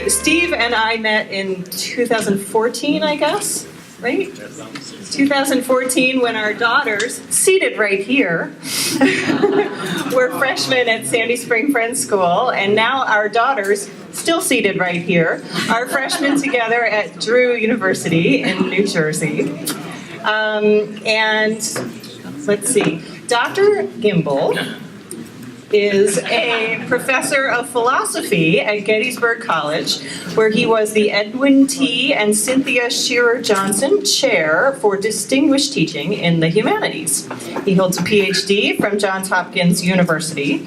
Steve and I met in 2014, I guess, right? 2014, when our daughters, seated right here, were freshmen at Sandy Spring Friends School, and now our daughters, still seated right here, are freshmen together at Drew University in New Jersey. And let's see, Dr. Gimbel is a professor of philosophy at Gettysburg College, where he was the Edwin T. and Cynthia Shearer Johnson Chair for Distinguished Teaching in the Humanities. He holds a PhD from Johns Hopkins University.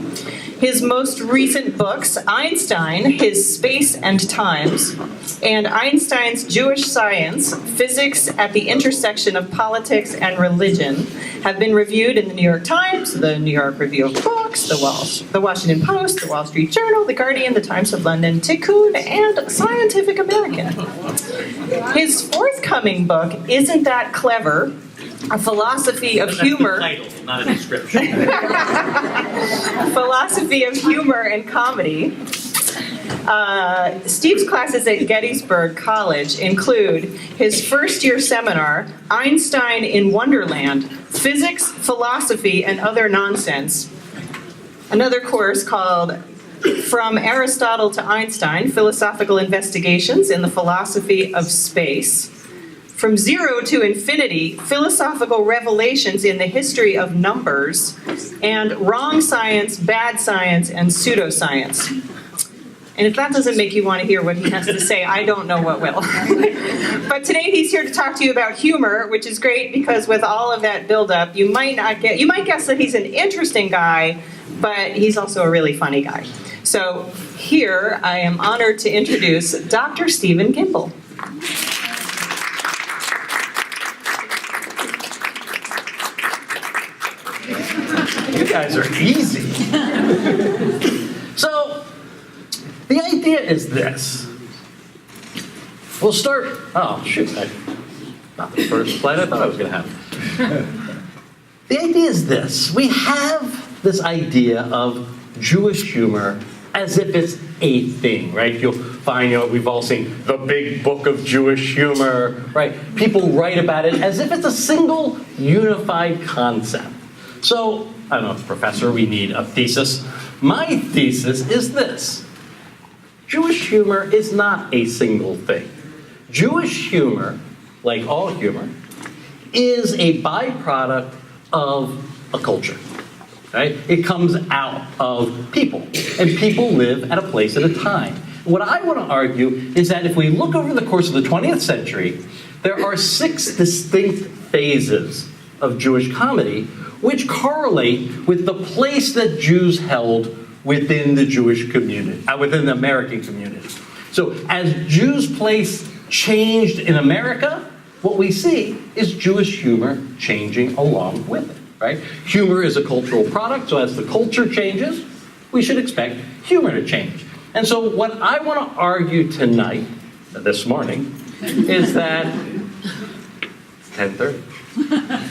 His most recent books, Einstein, His Space and Times, and Einstein's Jewish Science, Physics at the Intersection of Politics and Religion, have been reviewed in the New York Times, the New York Review of Books, the Washington Post, the Wall Street Journal, the Guardian, the Times of London, Tikkun, and Scientific American. His forthcoming book, Isn't That Clever? A Philosophy of Humor. That's the title, not a description. Philosophy of Humor and Comedy. Steve's classes at Gettysburg College include his first-year seminar, Einstein in Wonderland, Physics, Philosophy, and Other Nonsense. Another course called From Aristotle to Einstein, Philosophical Investigations in the Philosophy of Space. From Zero to Infinity, Philosophical Revelations in the History of Numbers, and Wrong Science, Bad Science, and Pseudoscience. And if that doesn't make you want to hear what he has to say, I don't know what will. But today he's here to talk to you about humor, which is great because with all of that buildup, you might guess that he's an interesting guy, but he's also a really funny guy. So here I am honored to introduce Dr. Stephen Gimbel. You guys are easy. So, the idea is this. We'll start, oh shoot, not the first slide I thought I was going to have. The idea is this. We have this idea of Jewish humor as if it's a thing, right? You'll find, we've all seen the big book of Jewish humor, right? People write about it as if it's a single unified concept. So, I don't know, professor, we need a thesis. My thesis is this. Jewish humor is not a single thing. Jewish humor, like all humor, is a byproduct of a culture. Right? It comes out of people, and people live at a place at a time. What I want to argue is that if we look over the course of the 20th century, there are 6 distinct phases of Jewish comedy which correlate with the place that Jews held within the Jewish community, within the American community. So as Jews' place changed in America, what we see is Jewish humor changing along with it. Right? Humor is a cultural product, so as the culture changes, we should expect humor to change. And so what I want to argue tonight, this morning, is that, it's 10:30.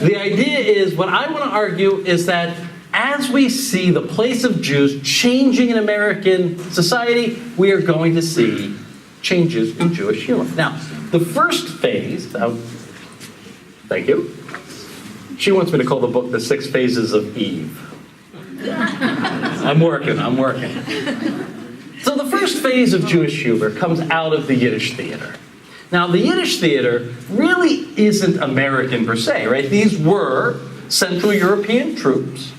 The idea is, what I want to argue is that as we see the place of Jews changing in American society, we are going to see changes in Jewish humor. Now, the first phase, thank you. She wants me to call the book The 6 Phases of Eve. I'm working. So the first phase of Jewish humor comes out of the Yiddish theater. Now, the Yiddish theater really isn't American per se, right? These were Central European troops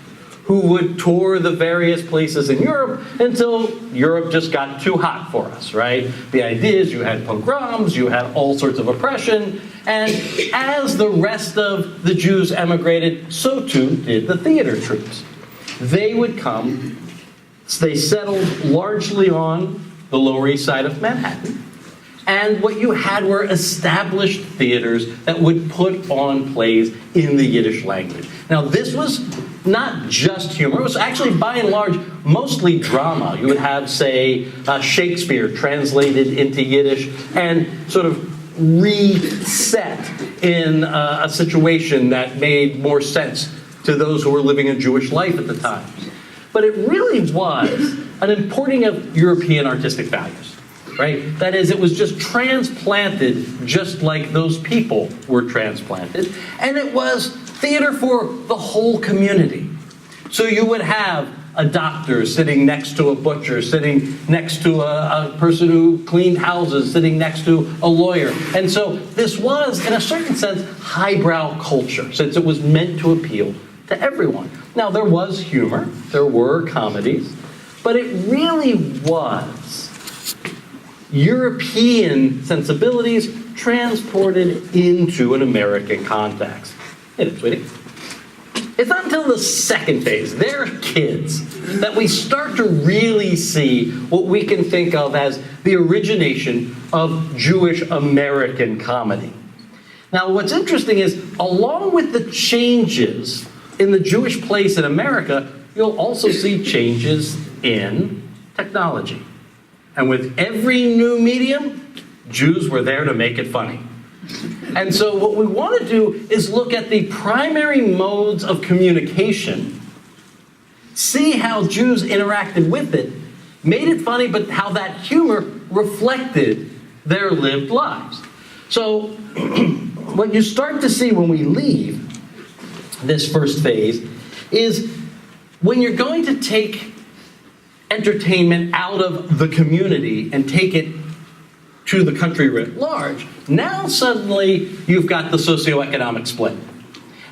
who would tour the various places in Europe until Europe just got too hot for us, right? The idea is you had pogroms, you had all sorts of oppression, and as the rest of the Jews emigrated, so too did the theater troops. They would come, they settled largely on the Lower East Side of Manhattan, and what you had were established theaters that would put on plays in the Yiddish language. Now, this was not just humor. It was actually, by and large, mostly drama. You would have, say, Shakespeare translated into Yiddish and sort of reset in a situation that made more sense to those who were living a Jewish life at the time. But it really was an importing of European artistic values. right? That is, it was just transplanted just like those people were transplanted. And it was theater for the whole community. So you would have a doctor sitting next to a butcher, sitting next to a person who cleaned houses, sitting next to a lawyer. And so this was, in a certain sense, highbrow culture, since it was meant to appeal to everyone. Now, there was humor, there were comedies, but it really was European sensibilities transported into an American context. Hit it, sweetie. It's not until the second phase, they're kids, that we start to really see what we can think of as the origination of Jewish American comedy. Now, what's interesting is, along with the changes in the Jewish place in America, you'll also see changes in technology. And with every new medium, Jews were there to make it funny. And so what we want to do is look at the primary modes of communication, see how Jews interacted with it, made it funny, but how that humor reflected their lived lives. So what you start to see when we leave this first phase is when you're going to take entertainment out of the community and take it to the country writ large, now suddenly you've got the socioeconomic split.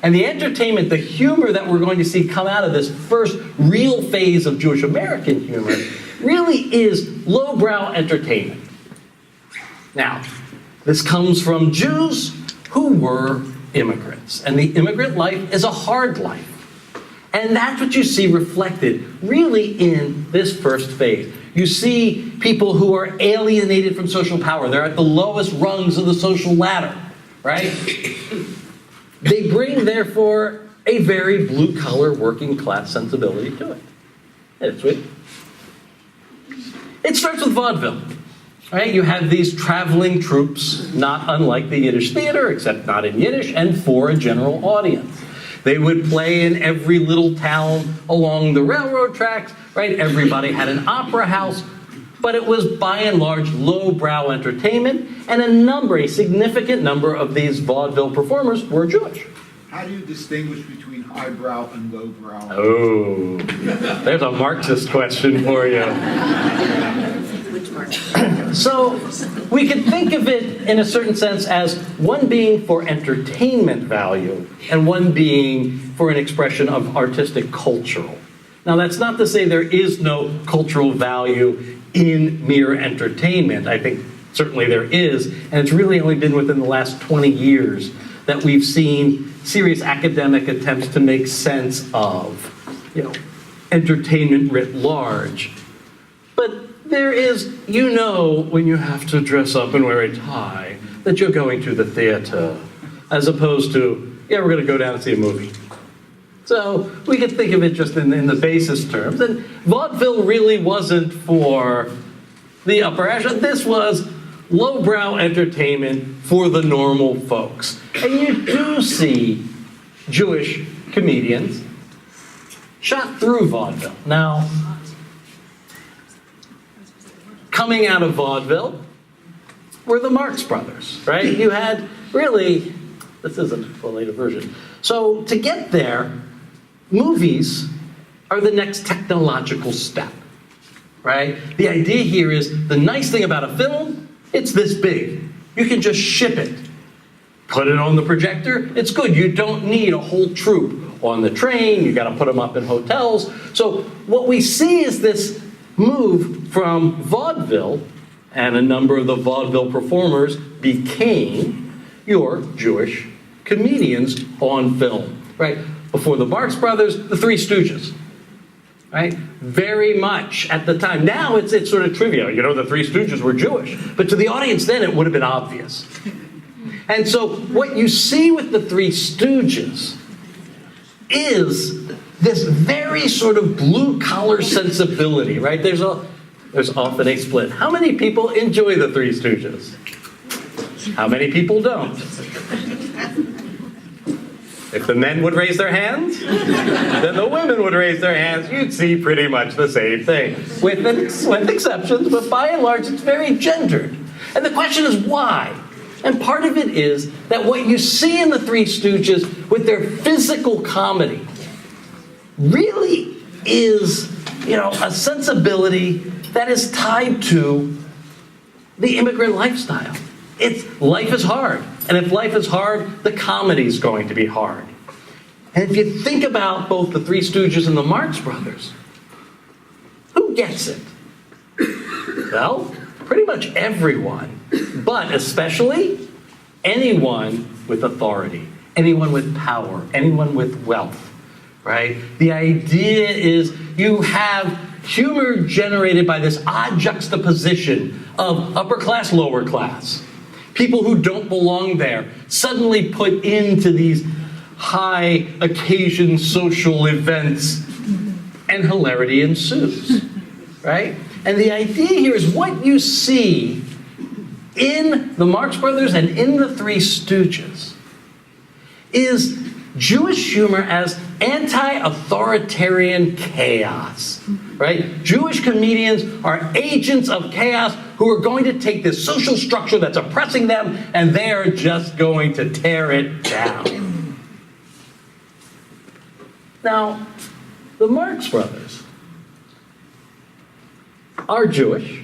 And the entertainment, the humor that we're going to see come out of this first real phase of Jewish American humor really is lowbrow entertainment. Now, this comes from Jews who were immigrants. And the immigrant life is a hard life. And that's what you see reflected really in this first phase. You see people who are alienated from social power. They're at the lowest rungs of the social ladder, right? They bring, therefore, a very blue-collar working class sensibility to it. It's sweet. It starts with vaudeville, right? You have these traveling troupes, not unlike the Yiddish theater, except not in Yiddish, and for a general audience. They would play in every little town along the railroad tracks, right? Everybody had an opera house, but it was by and large lowbrow entertainment, and a significant number of these vaudeville performers were Jewish. How do you distinguish between highbrow and lowbrow? Oh, there's a Marxist question for you. So we could think of it in a certain sense as one being for entertainment value and one being for an expression of artistic cultural. Now, that's not to say there is no cultural value in mere entertainment. I think certainly there is, and it's really only been within the last 20 years that we've seen serious academic attempts to make sense of, entertainment writ large. But there is, when you have to dress up and wear a tie, that you're going to the theater, as opposed to, we're going to go down and see a movie. So we could think of it just in the basest terms. And vaudeville really wasn't for the upper echelon. This was lowbrow entertainment for the normal folks. And you do see Jewish comedians shot through vaudeville. Now, coming out of vaudeville were the Marx Brothers, right? You had really, this isn't the later version. So to get there, movies are the next technological step, right? The idea here is the nice thing about a film, it's this big. You can just ship it. Put it on the projector, it's good. You don't need a whole troupe on the train. You got to put them up in hotels. So what we see is this move from vaudeville, and a number of the vaudeville performers became your Jewish comedians on film, right? Before the Marx Brothers, the Three Stooges, right? Very much at the time. Now it's sort of trivial. The Three Stooges were Jewish. But to the audience then, it would have been obvious. And so what you see with the Three Stooges is this very sort of blue-collar sensibility, right? There's often a split. How many people enjoy the Three Stooges? How many people don't? If the men would raise their hands, then the women would raise their hands. You'd see pretty much the same thing, with exceptions, but by and large, it's very gendered. And the question is why? And part of it is that what you see in the Three Stooges with their physical comedy really is, a sensibility that is tied to the immigrant lifestyle. Life is hard. And if life is hard, the comedy is going to be hard. And if you think about both the Three Stooges and the Marx Brothers, who gets it? Well, pretty much everyone, but especially anyone with authority, anyone with power, anyone with wealth, right? The idea is you have humor generated by this odd juxtaposition of upper class, lower class. People who don't belong there suddenly put into these high occasion social events, and hilarity ensues, right? And the idea here is what you see in the Marx Brothers and in the Three Stooges is Jewish humor as anti-authoritarian chaos, right? Jewish comedians are agents of chaos who are going to take this social structure that's oppressing them and they're just going to tear it down. Now, the Marx Brothers are Jewish,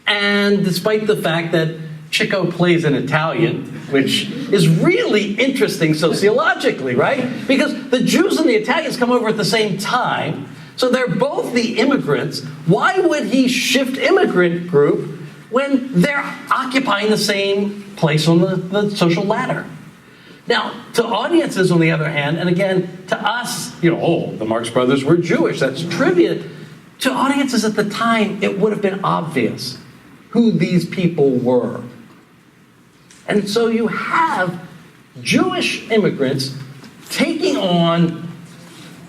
and despite the fact that Chico plays an Italian, which is really interesting sociologically, right? Because the Jews and the Italians come over at the same time, so they're both the immigrants. Why would he shift immigrant group when they're occupying the same place on the social ladder? Now, to audiences, on the other hand, and again, to us, the Marx Brothers were Jewish, that's trivia. To audiences at the time, it would have been obvious who these people were. And so you have Jewish immigrants taking on,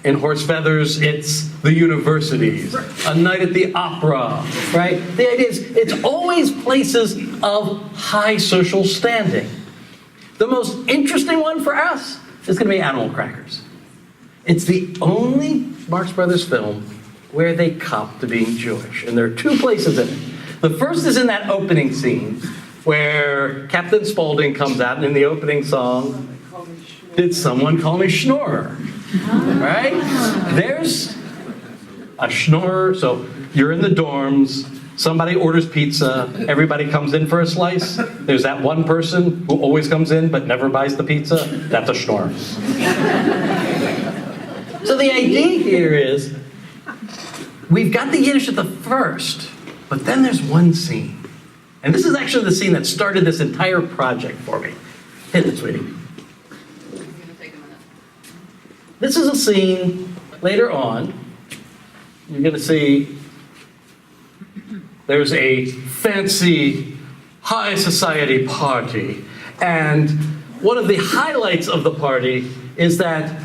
in Horse Feathers, it's the universities, A Night at the Opera, right? The idea is it's always places of high social standing. The most interesting one for us is going to be Animal Crackers. It's the only Marx Brothers film where they cop to being Jewish. And there are two places in it. The first is in that opening scene where Captain Spaulding comes out and in the opening song, "Did someone call me Schnorrer?" Right? There's a Schnorrer. So you're in the dorms, somebody orders pizza, everybody comes in for a slice. There's that one person who always comes in but never buys the pizza. That's a Schnorrer. So the idea here is we've got the Yiddish at the first, but then there's one scene. And this is actually the scene that started this entire project for me. Hit it, sweetie. This is a scene later on. You're going to see there's a fancy high society party. And one of the highlights of the party is that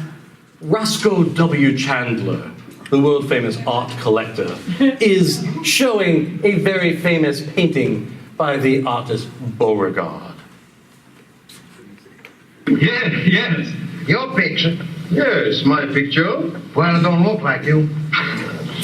Roscoe W. Chandler, the world-famous art collector, is showing a very famous painting by the artist Beauregard. Yes. Your picture? Yes, my picture. Well, it don't look like you.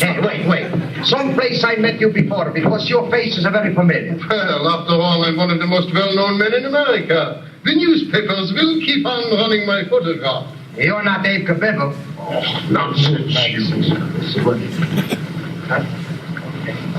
Hey, wait. Someplace I met you before, because your face is very familiar. Well, after all, I'm one of the most well-known men in America. The newspapers will keep on running my photograph. You're not Dave Kabibble. Oh, nonsense.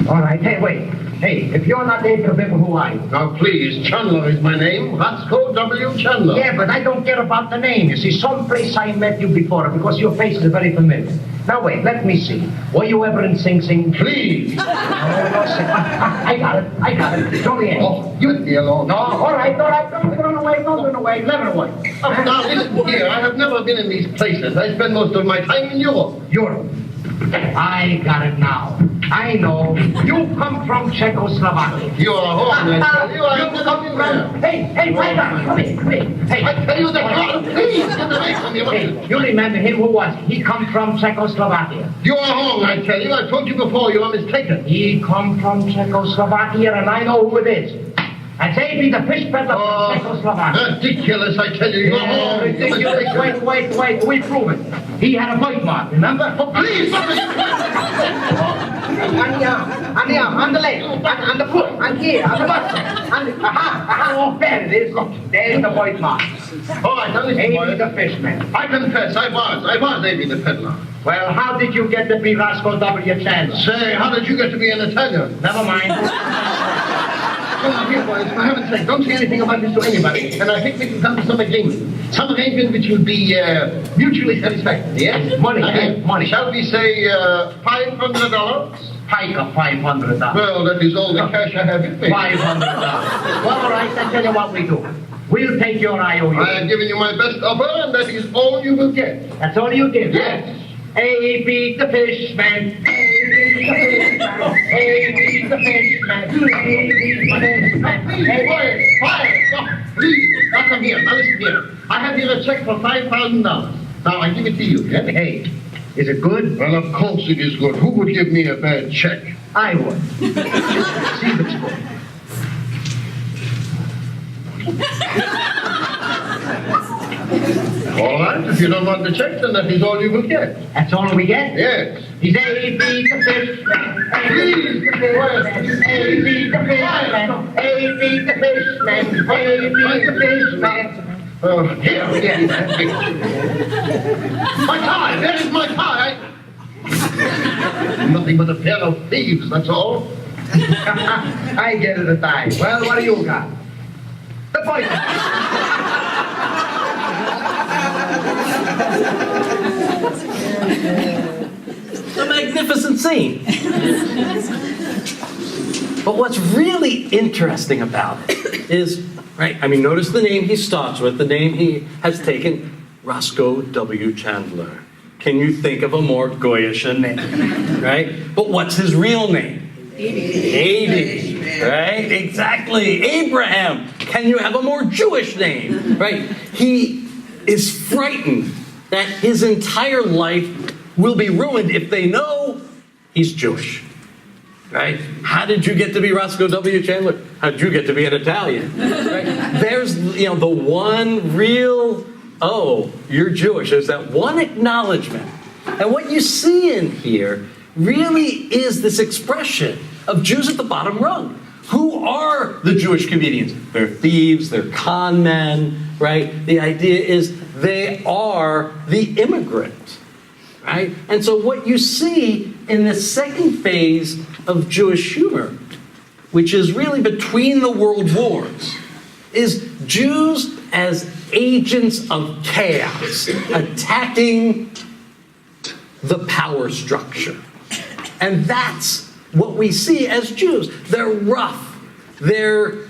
All right, hey, wait. Hey, if you're not Dave Kabibble, who are you? Now, please, Chandler is my name. Roscoe W. Chandler. Yeah, but I don't care about the name. You see, someplace I met you before, because your face is very familiar. Now, wait, let me see. Were you ever in Sing Sing? Please. No, I got it. Show me in. Oh, you let me alone. No, all right. Don't run away. Let her away. Oh, now, listen here. I have never been in these places. I spend most of my time in Europe. Europe. I got it now. I know. You come from Czechoslovakia. You are home, I tell you. I have never been there. Hey, wait up. Come here. Hey. I tell you the truth. Please, get away from me. Hey, you remember him? Who was he? He come from Czechoslovakia. You are wrong, I tell you. I told you before. You are mistaken. He come from Czechoslovakia, and I know who it is. And say be the fish peddler from Czechoslovakia. Ridiculous, I tell you. You're all Ridiculous. Wait. We prove it. He had a birthmark, remember? Oh, please, On the arm, on the leg, on the foot, on here, on the butt. Oh, there it is. Look, there's the birthmark. All right, now listen, Davy boy. the fishman. I confess, I was Davy the peddler. Well, how did you get to be Roscoe W. Chandler? Say, how did you get to be an Italian? Never mind. Come on, here, boys, for heaven's sake, don't say anything about this to anybody. And I think we can come to some agreement. Some arrangement which will be mutually satisfactory, yes? Money. Shall we say $500? Pike of $500. Well, that is all the cash I have with me. $500. Well, all right, then tell you what we do. We'll take your IOU. I have given you my best offer, and that is all you will get. That's all you give? Yes. Hey, beat the fishman. Hey, beat the fishman. Hey, beat the fishman. Please, quiet. Stop, please. Now come here. Now listen here. I have here a check for $5,000. Now I give it to you. Yeah? Hey, is it good? Well, of course it is good. Who would give me a bad check? I would. See if it's good. All right. If you don't want the check, then that is all you will get. That's all we get? Yes. He's A, B, the fishman. A, B, the fishman. A, B, the fishman. A, B, the fishman. A, B, the fishman. Here. My tie. There is my tie. Nothing but a pair of thieves, that's all. I get it a time. Well, what do you got? The point. A magnificent scene. But what's really interesting about it is, right, I mean, notice the name he starts with, the name he has taken, Roscoe W. Chandler. Can you think of a more Goyish name, right? But what's his real name? Davy, right? Exactly. Abraham. Can you have a more Jewish name, right? He is frightened that his entire life will be ruined if they know he's Jewish, right? How did you get to be Roscoe W. Chandler? How did you get to be an Italian? Right? There's, the one real, oh, you're Jewish. There's that one acknowledgement. And what you see in here really is this expression of Jews at the bottom rung. Who are the Jewish comedians? They're thieves, they're con men, right? The idea is they are the immigrant, right? And so what you see in the second phase of Jewish humor, which is really between the world wars, is Jews as agents of chaos, attacking the power structure. And that's what we see as Jews. They're rough. They're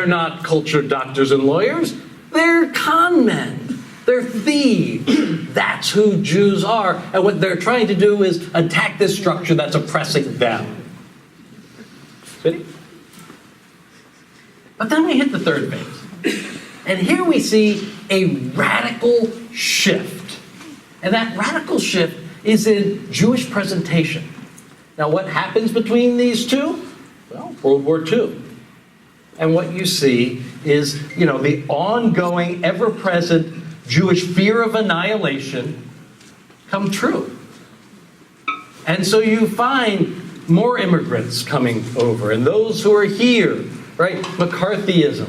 not cultured doctors and lawyers. They're con men. They're thieves. That's who Jews are. And what they're trying to do is attack this structure that's oppressing them. See? But then we hit the third phase. And here we see a radical shift. And that radical shift is in Jewish presentation. Now, what happens between these two? Well, World War II. And what you see is, the ongoing, ever-present Jewish fear of annihilation come true. And so you find more immigrants coming over, and those who are here, right? McCarthyism.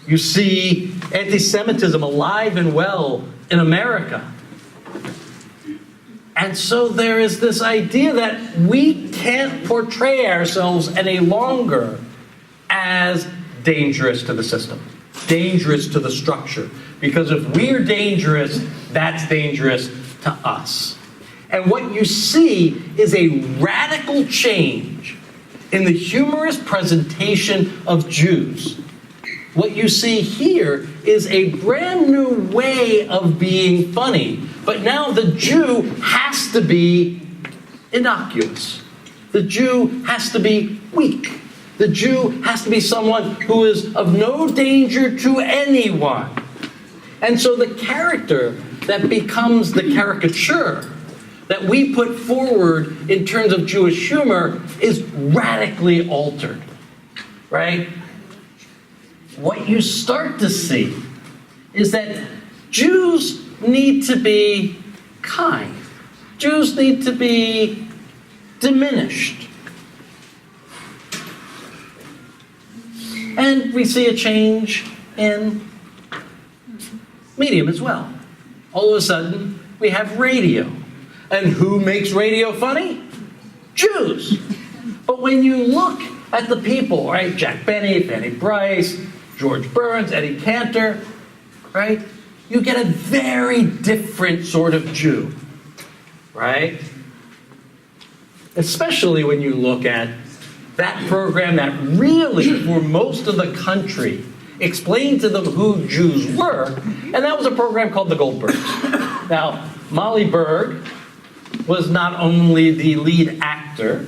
You see anti-Semitism alive and well in America. And so there is this idea that we can't portray ourselves any longer as dangerous to the system, dangerous to the structure. Because if we're dangerous, that's dangerous to us. And what you see is a radical change in the humorous presentation of Jews. What you see here is a brand new way of being funny. But now the Jew has to be innocuous. The Jew has to be weak. The Jew has to be someone who is of no danger to anyone. And so the character that becomes the caricature that we put forward in terms of Jewish humor is radically altered, right? what you start to see is that Jews need to be kind. Jews need to be diminished. And we see a change in medium as well. All of a sudden, we have radio. And who makes radio funny? Jews. But when you look at the people, right? Jack Benny, Fanny Bryce, George Burns, Eddie Cantor, right? You get a very different sort of Jew, right? Especially when you look at that program that really, for most of the country, explained to them who Jews were, and that was a program called the Goldbergs. Now, Molly Berg was not only the lead actor,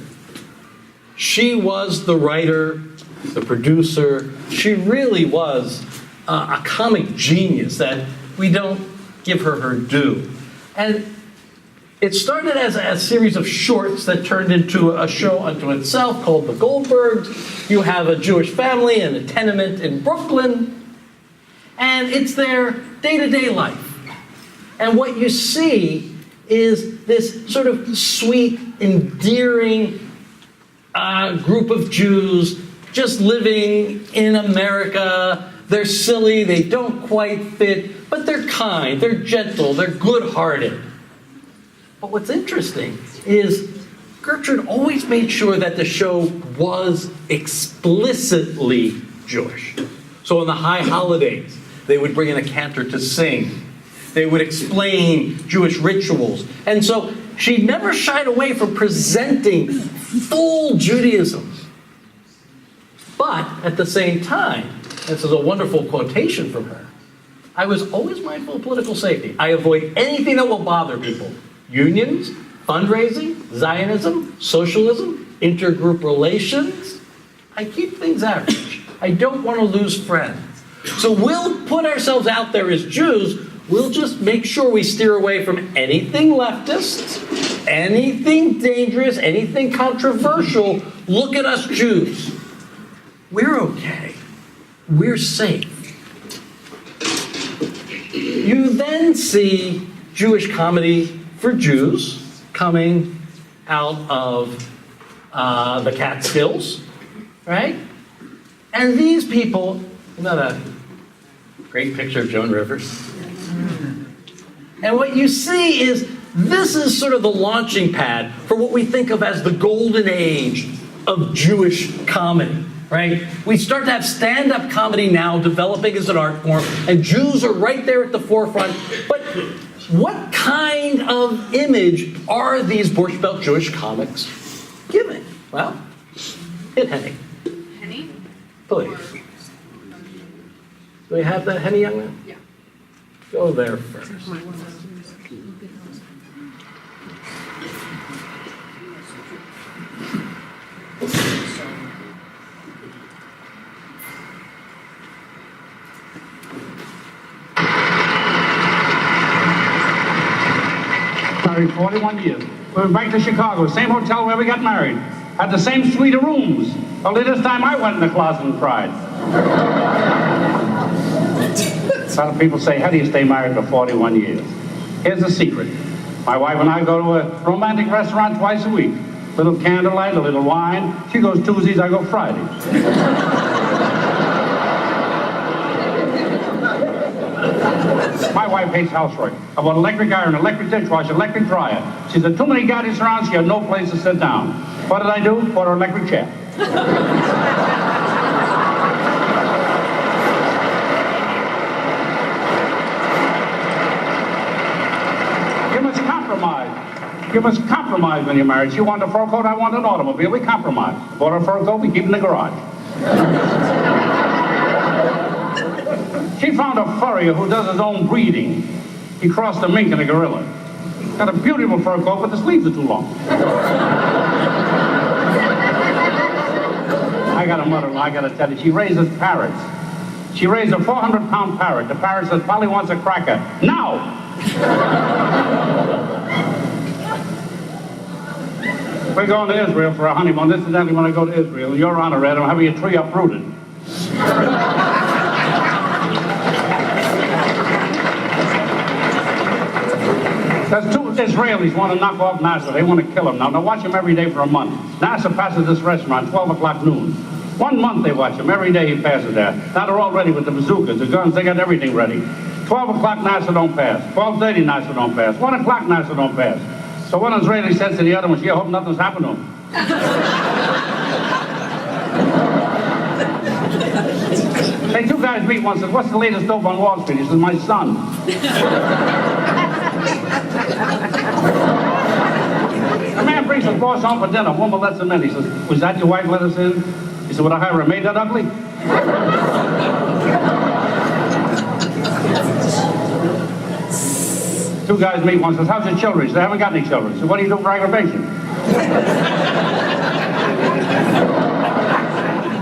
she was the writer, the producer. She really was a comic genius that we don't give her due. And it started as a series of shorts that turned into a show unto itself called The Goldbergs. You have a Jewish family in a tenement in Brooklyn, and it's their day-to-day life. And what you see is this sort of sweet, endearing group of Jews just living in America. They're silly, they don't quite fit, but they're kind, they're gentle, they're good-hearted. But what's interesting is Gertrude always made sure that the show was explicitly Jewish. So on the high holidays, they would bring in a cantor to sing. They would explain Jewish rituals. And so she never shied away from presenting full Judaism. But at the same time, this is a wonderful quotation from her, I was always mindful of political safety. I avoid anything that will bother people. Unions, fundraising, Zionism, socialism, intergroup relations. I keep things average. I don't want to lose friends. So we'll put ourselves out there as Jews. We'll just make sure we steer away from anything leftist, anything dangerous, anything controversial. Look at us Jews. We're okay. We're safe. You then see Jewish comedy for Jews coming out of the Catskills, right? And these people, isn't that a great picture of Joan Rivers? And what you see is this is sort of the launching pad for what we think of as the golden age of Jewish comedy, right? We start to have stand-up comedy now developing as an art form, and Jews are right there at the forefront. But what kind of image are these Borscht Belt Jewish comics giving? Well, hit Henny. Henny? Please. Do we have that, Henny, young man? Yeah. Go there first. Married 41 years. We went back to Chicago, same hotel where we got married. Had the same suite of rooms. Only this time I went in the closet and cried. A lot of people say, how do you stay married for 41 years? Here's the secret. My wife and I go to a romantic restaurant twice a week. A little candlelight, a little wine. She goes Tuesdays, I go Fridays. My wife hates housework. I bought electric iron, electric dishwasher, electric dryer. She said, too many gadgets around, she had no place to sit down. What did I do? Bought her an electric chair. You must compromise. You must compromise when you're married. She wanted a fur coat, I wanted an automobile. We compromised. Bought her a fur coat, we keep it in the garage. She found a furrier who does his own breeding. He crossed a mink and a gorilla. Got a beautiful fur coat, but the sleeves are too long. I got a mother-in-law, I got to tell you, she raises parrots. She raised a 400-pound parrot. The parrot says, Polly wants a cracker. Now! We're going to Israel for a honeymoon. Incidentally, when I go to Israel, Your Honor, Ed, I'm having a tree uprooted. There's 2 Israelis want to knock off Nasser. They want to kill him. Now watch him every day for a month. Nasser passes this restaurant 12 o'clock noon. 1 month they watch him. Every day he passes there. Now they're all ready with the bazookas, the guns. They got everything ready. 12 o'clock Nasser don't pass. 12:30 Nasser don't pass. 1 o'clock Nasser don't pass. So one Israeli says to the other one, "Gee, I hope nothing's happened to him." Hey, 2 guys meet one, says, "What's the latest dope on Wall Street?" He says, "My son." A man brings his boss home for dinner. Woman lets him in. He says, "Was that your wife let us in?" He said, "Would I hire a maid that ugly?" 2 guys meet one, says, "How's your children?" He said, "I haven't got any children." He said, "What do you do for aggravation?"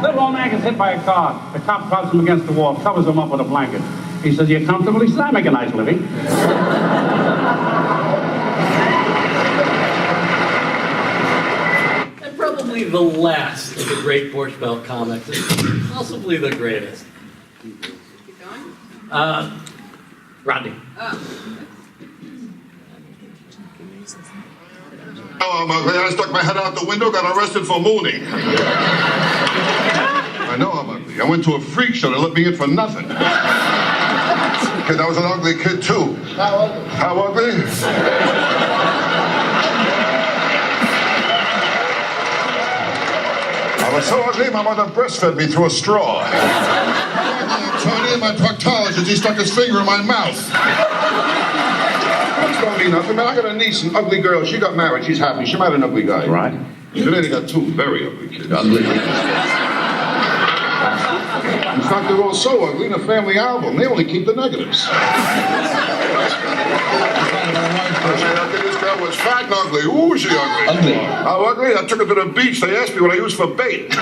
Little old man gets hit by a car. The cop props him against the wall, covers him up with a blanket. He says, "You comfortable?" He says, "I make a nice living." And probably the last of the great Borscht Belt comics, and possibly the greatest. Keep going? Rodney. Oh, I'm ugly. I stuck my head out the window, got arrested for mooning. I know I'm ugly. I went to a freak show. They let me in for nothing. Kid, I was an ugly kid, too. How ugly? How ugly? I was so ugly, my mother breastfed me through a straw. Tony, my proctologist, he stuck his finger in my mouth. This don't mean nothing, man. I got a niece, an ugly girl. She got married. She's happy. She married an ugly guy. Right. Today they got 2 very ugly kids. Ugly. In fact, they're all so ugly in a family album. They only keep the negatives. This girl was fat and ugly. Ooh, was she ugly? Ugly. How ugly? I took her to the beach. They asked me what I used for bait.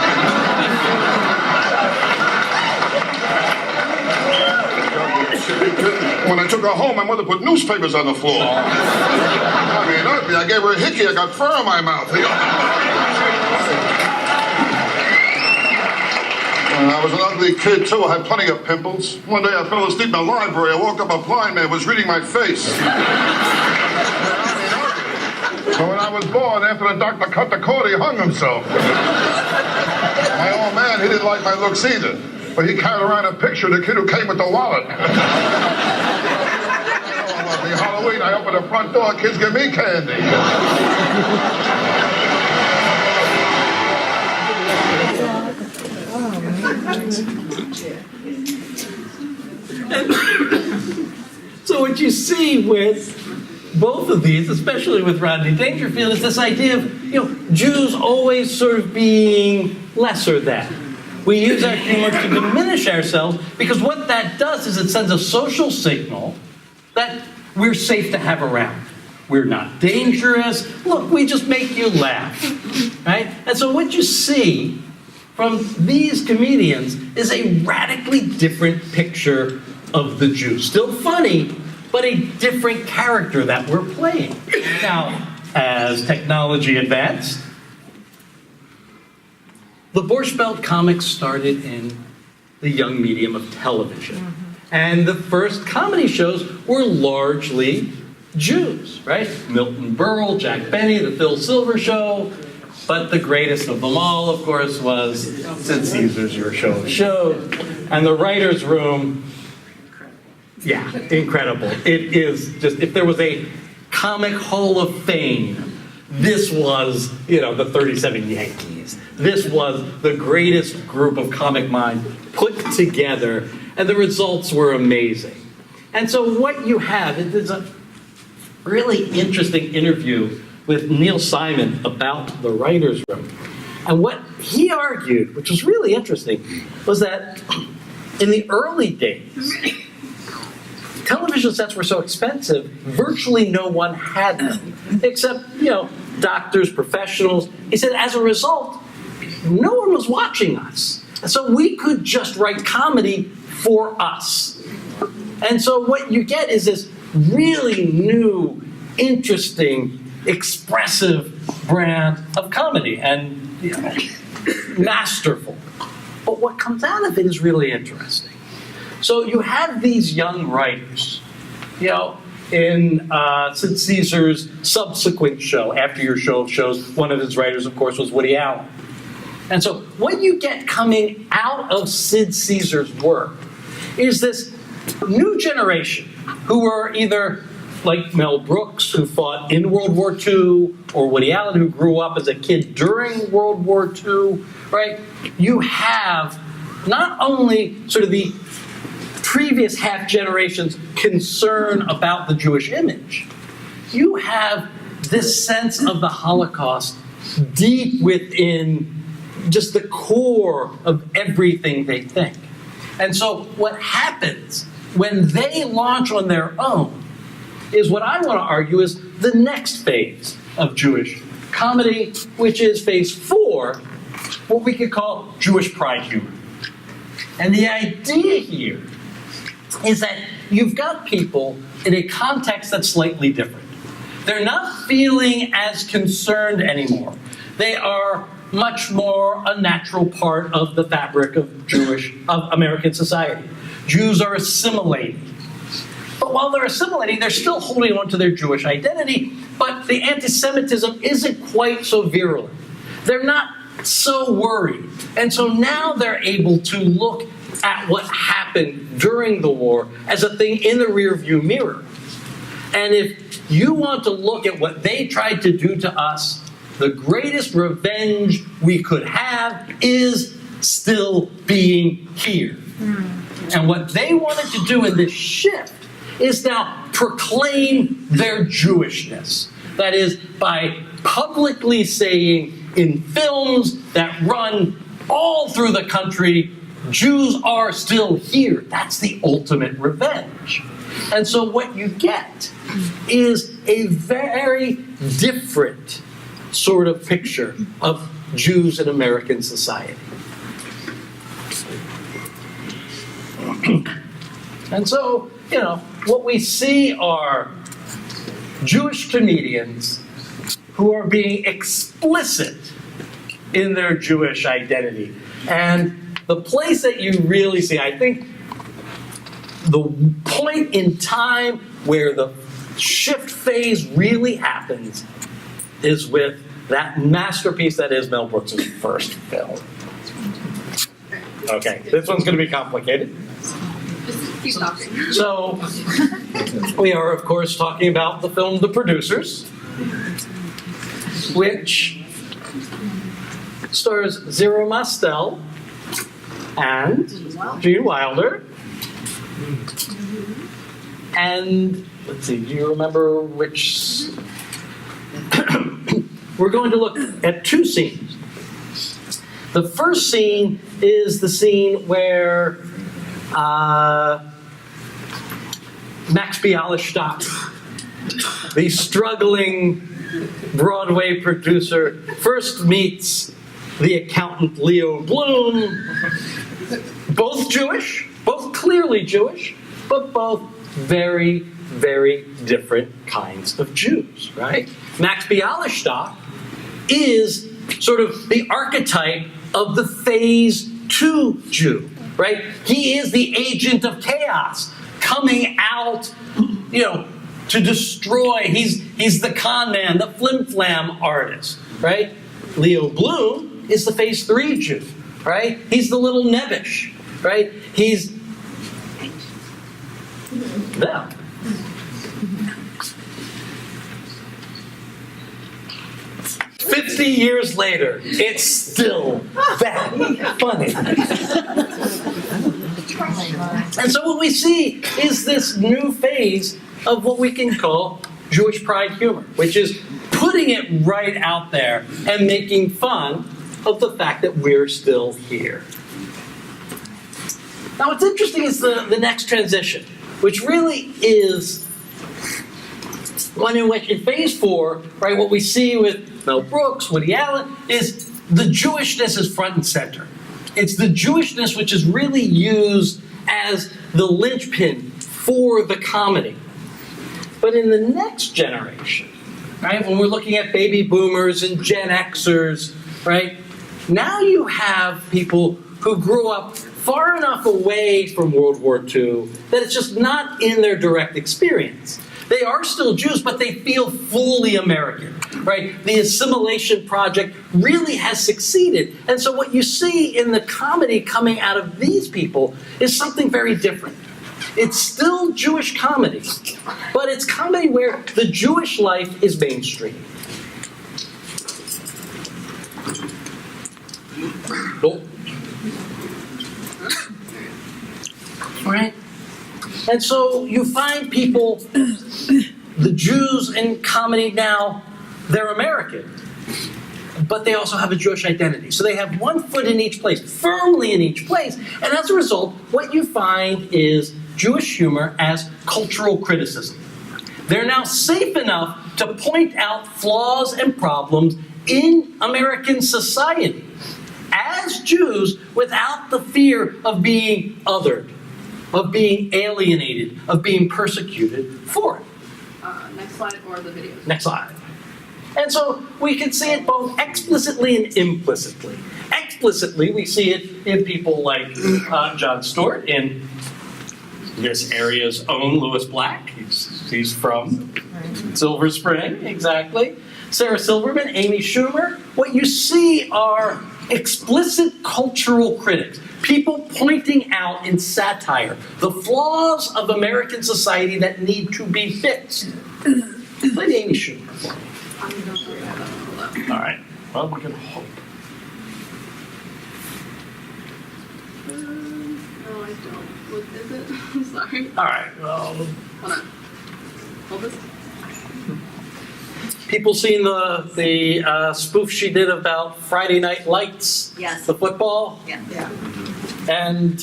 When I took her home, my mother put newspapers on the floor. I mean, ugly. I gave her a hickey. I got fur in my mouth. I was an ugly kid, too. I had plenty of pimples. One day I fell asleep in the library. I woke up, a blind man was reading my face. So when I was born, after the doctor cut the cord, he hung himself. My old man, he didn't like my looks either. But he carried around a picture of the kid who came with the wallet. Halloween, I open the front door, kids give me candy. So what you see with both of these, especially with Rodney Dangerfield, is this idea of, Jews always sort of being lesser than. We use our humor to diminish ourselves because what that does is it sends a social signal that we're safe to have around. We're not dangerous. Look, we just make you laugh, right? And so what you see from these comedians is a radically different picture of the Jew. Still funny, but a different character that we're playing. Now, as technology advanced, the Borscht Belt comics started in the young medium of television. And the first comedy shows were largely Jews, right? Milton Berle, Jack Benny, The Phil Silver Show. But the greatest of them all, of course, was Sid Caesar's Your Show of Shows. And the writer's room, yeah, incredible. It is just, if there was a comic hall of fame, this was, the 37 Yankees. This was the greatest group of comic minds put together, and the results were amazing. And so what you have is a really interesting interview with Neil Simon about the writer's room. And what he argued, which was really interesting, was that in the early days, television sets were so expensive, virtually no one had them, except, doctors, professionals. He said, as a result, no one was watching us. And so we could just write comedy for us. And so what you get is this really new, interesting, expressive brand of comedy and masterful. But what comes out of it is really interesting. So you have these young writers, in Sid Caesar's subsequent show, after your show of shows. One of his writers, of course, was Woody Allen. And so what you get coming out of Sid Caesar's work is this new generation who are either like Mel Brooks, who fought in World War II, or Woody Allen, who grew up as a kid during World War II, right? You have not only sort of the previous half generation's concern about the Jewish image, you have this sense of the Holocaust deep within just the core of everything they think. And so what happens when they launch on their own is what I want to argue is the next phase of Jewish comedy, which is phase 4, what we could call Jewish pride humor. And the idea here is that you've got people in a context that's slightly different. They're not feeling as concerned anymore. They are much more a natural part of the fabric of American society. Jews are assimilating. But while they're assimilating, they're still holding on to their Jewish identity, but the anti-Semitism isn't quite so virulent. They're not so worried. And so now they're able to look at what happened during the war as a thing in the rearview mirror. And if you want to look at what they tried to do to us, the greatest revenge we could have is still being here. And what they wanted to do in this shift is now proclaim their Jewishness. That is, by publicly saying in films that run all through the country, Jews are still here. That's the ultimate revenge. And so what you get is a very different sort of picture of Jews in American society. And so, what we see are Jewish comedians who are being explicit in their Jewish identity. And the place that you really see, I think, the point in time where the shift phase really happens is with that masterpiece that is Mel Brooks' first film. Okay, this one's going to be complicated. Just keep talking. So, we are, of course, talking about the film The Producers, which stars Zero Mostel and Gene Wilder. And, let's see, do you remember which... We're going to look at 2 scenes. The first scene is the scene where Max Bialystock, the struggling Broadway producer, first meets the accountant Leo Bloom, both Jewish, both clearly Jewish, but both very, very different kinds of Jews, right? Max Bialystock is sort of the archetype of the phase 2 Jew, right? He is the agent of chaos coming out, to destroy. He's the con man, the flim-flam artist, right? Leo Bloom is the phase 3 Jew, right? He's the little nebbish, right? He's them. "50 years later, it's still that funny." And so what we see is this new phase of what we can call Jewish pride humor, which is putting it right out there and making fun of the fact that we're still here. Now what's interesting is the next transition, which really is one in which in phase 4, right, what we see with Mel Brooks, Woody Allen, is the Jewishness is front and center. It's the Jewishness which is really used as the linchpin for the comedy. But in the next generation, right, when we're looking at baby boomers and Gen Xers, right, now you have people who grew up far enough away from World War II that it's just not in their direct experience. They are still Jews, but they feel fully American, right? The assimilation project really has succeeded. And so what you see in the comedy coming out of these people is something very different. It's still Jewish comedy, but it's comedy where the Jewish life is mainstream. Nope. Right? And so you find people, the Jews in comedy now, they're American, but they also have a Jewish identity. So they have one foot in each place, firmly in each place. And as a result, what you find is Jewish humor as cultural criticism. They're now safe enough to point out flaws and problems in American society as Jews without the fear of being othered, of being alienated, of being persecuted for it. Next slide or the videos. Next slide. And so we can see it both explicitly and implicitly. Explicitly, we see it in people like Jon Stewart, in this area's own Louis Black. He's from Silver Spring, exactly. Sarah Silverman, Amy Schumer. What you see are explicit cultural critics, people pointing out in satire the flaws of American society that need to be fixed. Play Amy Schumer. All right. Well, we can hope. No, I don't. What is it? I'm sorry. All right. Well, Hold on. Hold this. people seen the spoof she did about Friday Night Lights? Yes. The football? Yeah. And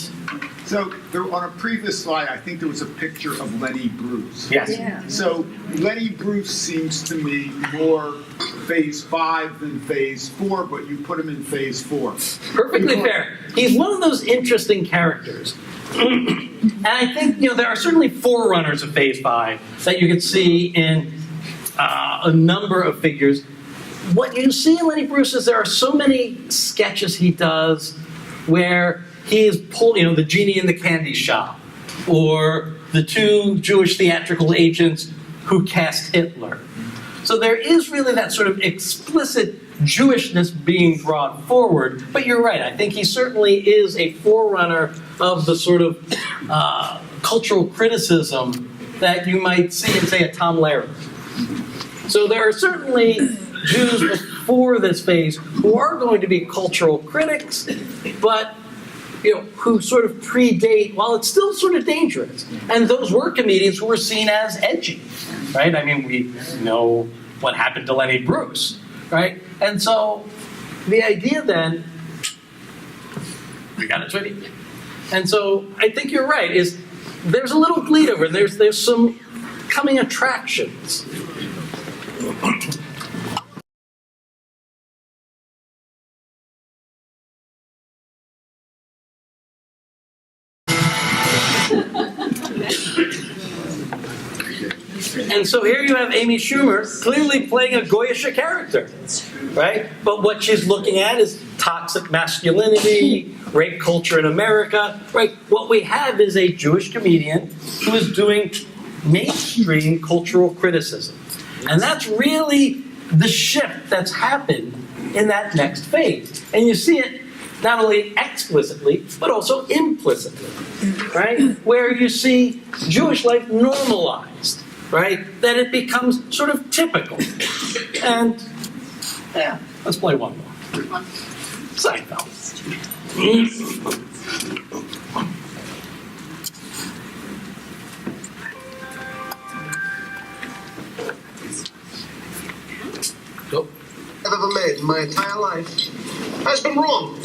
So there, on a previous slide, I think there was a picture of Lenny Bruce. yes. Yeah. So Lenny Bruce seems to me more phase 5 than phase 4, but you put him in phase 4. Perfectly fair. He's one of those interesting characters. And I think, there are certainly forerunners of Phase 5 that you can see in a number of figures. What you see in Lenny Bruce is there are so many sketches he does where he is pulling, the genie in the candy shop, or the two Jewish theatrical agents who cast Hitler. So there is really that sort of explicit Jewishness being brought forward, but you're right, I think he certainly is a forerunner of the sort of cultural criticism that you might see in, say, a Tom Lehrer. So there are certainly Jews before this phase who are going to be cultural critics, but who sort of predate, while it's still sort of dangerous. And those were comedians who were seen as edgy, right? I mean, we know what happened to Lenny Bruce, right? And so the idea then, we got it ready. And so I think you're right, is there's a little bleed over, there's some coming attractions. And so here you have Amy Schumer clearly playing a Goyish character, right? But what she's looking at is toxic masculinity, rape culture in America, right? What we have is a Jewish comedian who is doing mainstream cultural criticism. And that's really the shift that's happened in that next phase. And you see it not only explicitly, but also implicitly, right? Where you see Jewish life normalized, right? That it becomes sort of typical. And, let's play one more. Seinfeld. Go. I've ever made in my entire life has been wrong.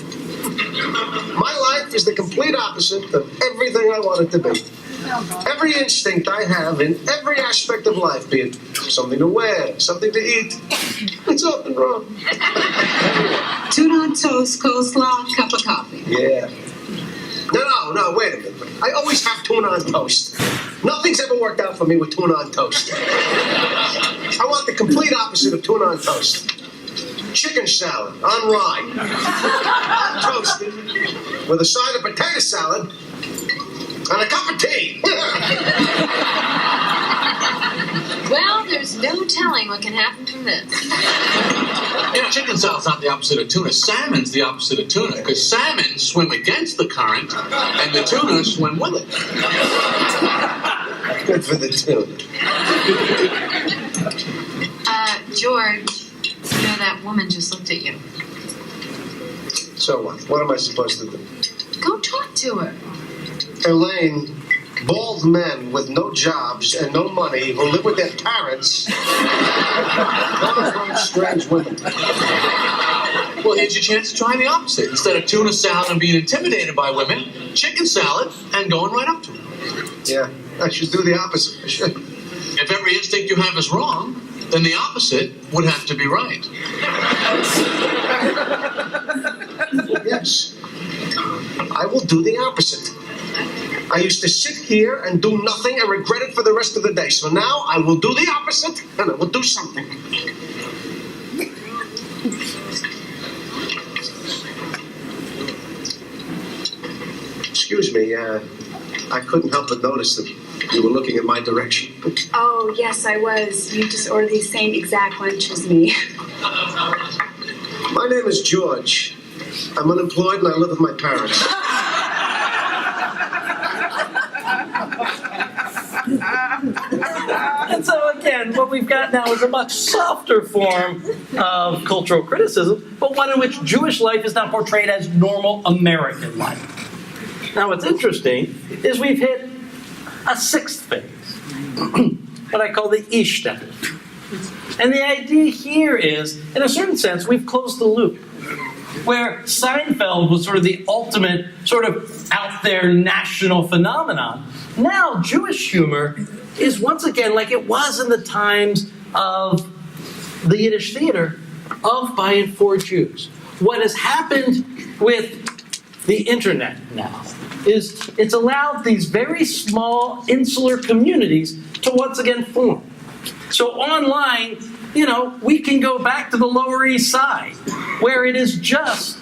My life is the complete opposite of everything I want it to be. Every instinct I have in every aspect of life, be it something to wear, something to eat, it's often wrong. Tuna on toast, coleslaw, cup of coffee. Yeah. No, wait a minute. I always have tuna on toast. Nothing's ever worked out for me with tuna on toast. I want the complete opposite of tuna on toast. Chicken salad on rye, toasted, with a side of potato salad and a cup of tea. Well, there's no telling what can happen from this. Yeah, chicken salad's not the opposite of tuna. Salmon's the opposite of tuna, because salmon swim against the current, and the tuna swim with it. Good for the tuna. George, you know that woman just looked at you. So what? What am I supposed to do? Go talk to her. Elaine, bald men with no jobs and no money who live with their parents don't approach strange women. Well, here's your chance to try the opposite. Instead of tuna salad and being intimidated by women, chicken salad and going right up to them. Yeah, I should do the opposite. I should. If every instinct you have is wrong, then the opposite would have to be right. Yes, I will do the opposite. I used to sit here and do nothing and regret it for the rest of the day. So now I will do the opposite and I will do something. Excuse me, I couldn't help but notice that you were looking in my direction. Oh, yes, I was. You just ordered the same exact lunch as me. My name is George. I'm unemployed and I live with my parents. And so again, what we've got now is a much softer form of cultural criticism, but one in which Jewish life is now portrayed as normal American life. Now what's interesting is we've hit a sixth phase, what I call the Ishtem. And the idea here is, in a certain sense, we've closed the loop. Where Seinfeld was sort of the ultimate sort of out there national phenomenon, now Jewish humor is once again like it was in the times of the Yiddish theater of by and for Jews. What has happened with the internet now is it's allowed these very small insular communities to once again form. So online, we can go back to the Lower East Side, where it is just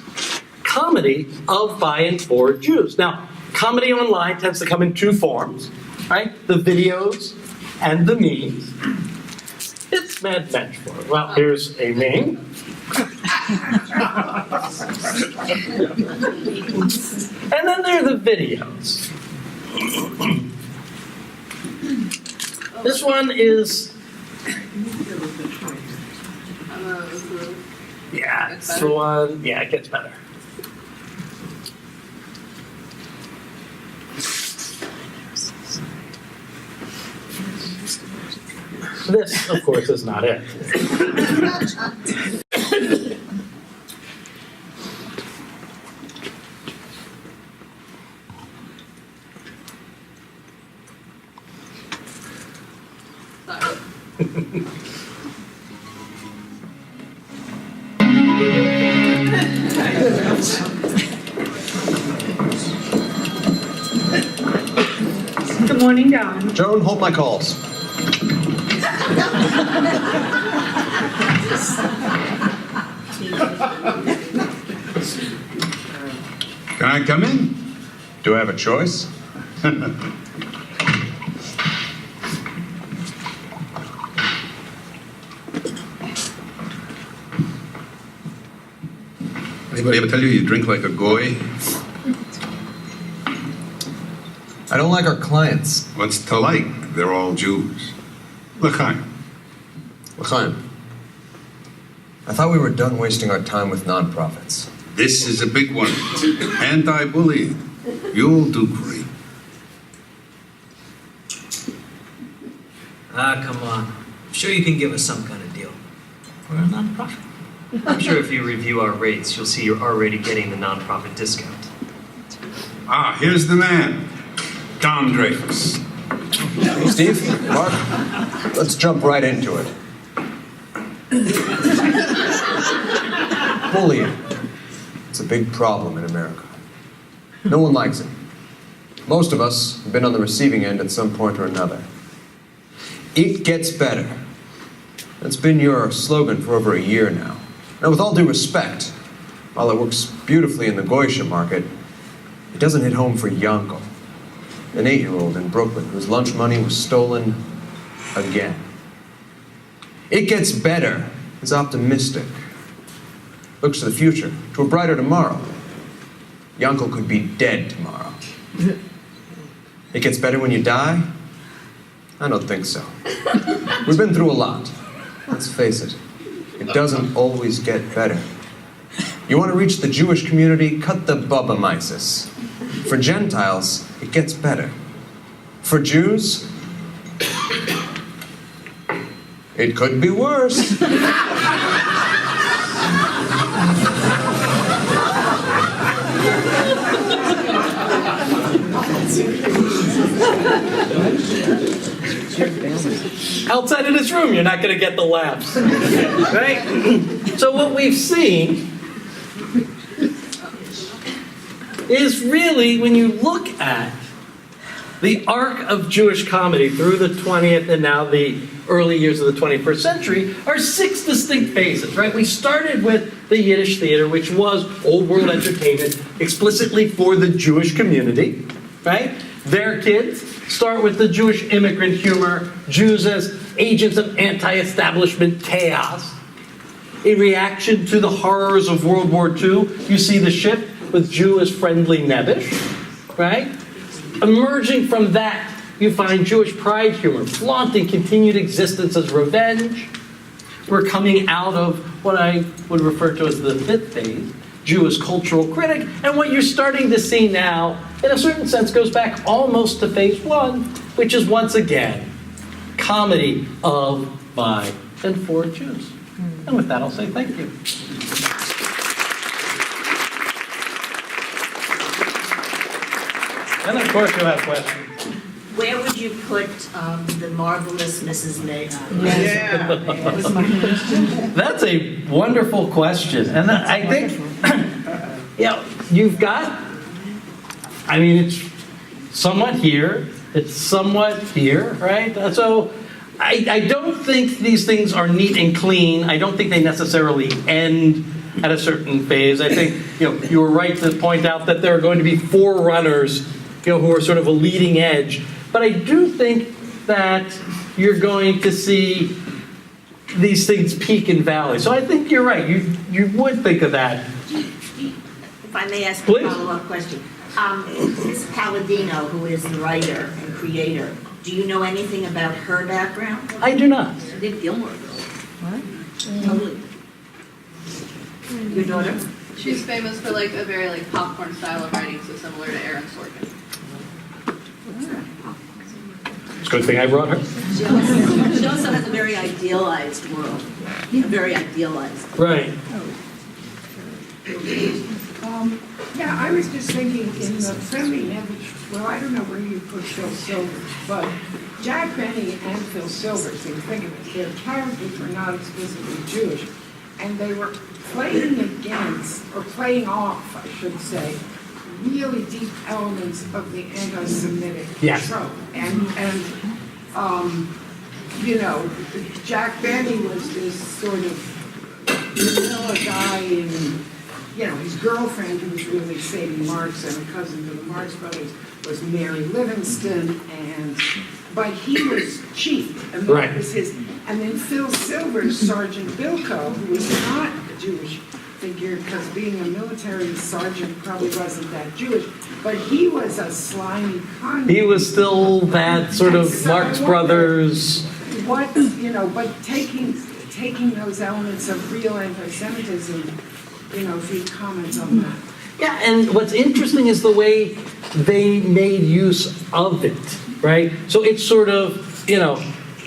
comedy of by and for Jews. Now, comedy online tends to come in two forms, right? The videos and the memes. It's Mad Bench for it. Well, here's a meme. And then there are the videos. This one is... Yeah, it's the one. Yeah, it gets better. This, of course, is not it. Good morning, Don. Joan, hold my calls. Can I come in? Do I have a choice? Anybody ever tell you you drink like a goy? I don't like our clients. What's to like? They're all Jews. L'chaim. L'chaim. I thought we were done wasting our time with nonprofits. This is a big one. Anti-bullying. You'll do great. Ah, come on. I'm sure you can give us some kind of deal. We're a nonprofit. I'm sure if you review our rates, you'll see you're already getting the nonprofit discount. Ah, here's the man. Don Dreyfus. Steve, Mark, let's jump right into it. Bullying. It's a big problem in America. No one likes it. Most of us have been on the receiving end at some point or another. It gets better. That's been your slogan for over a year now. Now, with all due respect, while it works beautifully in the Goysha market, it doesn't hit home for Yanko, an 8-year-old in Brooklyn whose lunch money was stolen again. It gets better is optimistic. Looks to the future, to a brighter tomorrow. Your uncle could be dead tomorrow. It gets better when you die? I don't think so. We've been through a lot. Let's face it. It doesn't always get better. You want to reach the Jewish community? Cut the Bubba Mises. For Gentiles, it gets better. For Jews, it could be worse. Outside of this room, you're not going to get the laughs. Right? So what we've seen is really, when you look at the Ark of Jewish Comedy through the 20th and now the early years of the 21st century, are 6 distinct phases, right? We started with the Yiddish theater, which was old world entertainment explicitly for the Jewish community, right? Their kids start with the Jewish immigrant humor, Jews as agents of anti-establishment chaos. In reaction to the horrors of World War II, you see the ship with Jew as friendly nebbish, right? Emerging from that, you find Jewish pride humor, flaunting continued existence as revenge. We're coming out of what I would refer to as the 5th phase, Jew as cultural critic, and what you're starting to see now, in a certain sense, goes back almost to phase 1, which is once again comedy of, by, and for Jews. And with that, I'll say thank you. And of course, you'll have questions. Where would you put the marvelous Mrs. May? That's a wonderful question. And I think, you've got, it's somewhat here, it's somewhat here, right? So I don't think these things are neat and clean. I don't think they necessarily end at a certain phase. I think, you were right to point out that there are going to be forerunners, who are sort of a leading edge. But I do think that you're going to see these things peak and valley. So I think you're right. You would think of that. If I may ask Please. a follow-up question. This Palladino, who is the writer and creator, do you know anything about her background? I do not. She did Gilmore Girls. What? Totally. Your daughter? She's famous for a very popcorn style of writing, so similar to Aaron Sorkin. It's a good thing I brought her. She also has a very idealized world. Very idealized. Right. Yeah, I was just thinking in the friendly neighborhood, well, I don't know where you put Phil Silvers, but Jack Benny and Phil Silvers, in think of it, their characters were not explicitly Jewish, and they were playing against, or playing off, I should say, really deep elements of the anti-Semitic trope. And Jack Benny was this sort of vanilla guy in, his girlfriend, who was really Sadie Marks, and a cousin to the Marx brothers, was Mary Livingston, but he was cheap, and that was his. And then Phil Silvers, Sergeant Bilko, who was not a Jewish figure, because being a military sergeant probably wasn't that Jewish, but he was a slimy con. He was still that sort of Marx Brothers. But taking those elements of real anti-Semitism, if you comment on that. Yeah, and what's interesting is the way they made use of it, right? So it's sort of,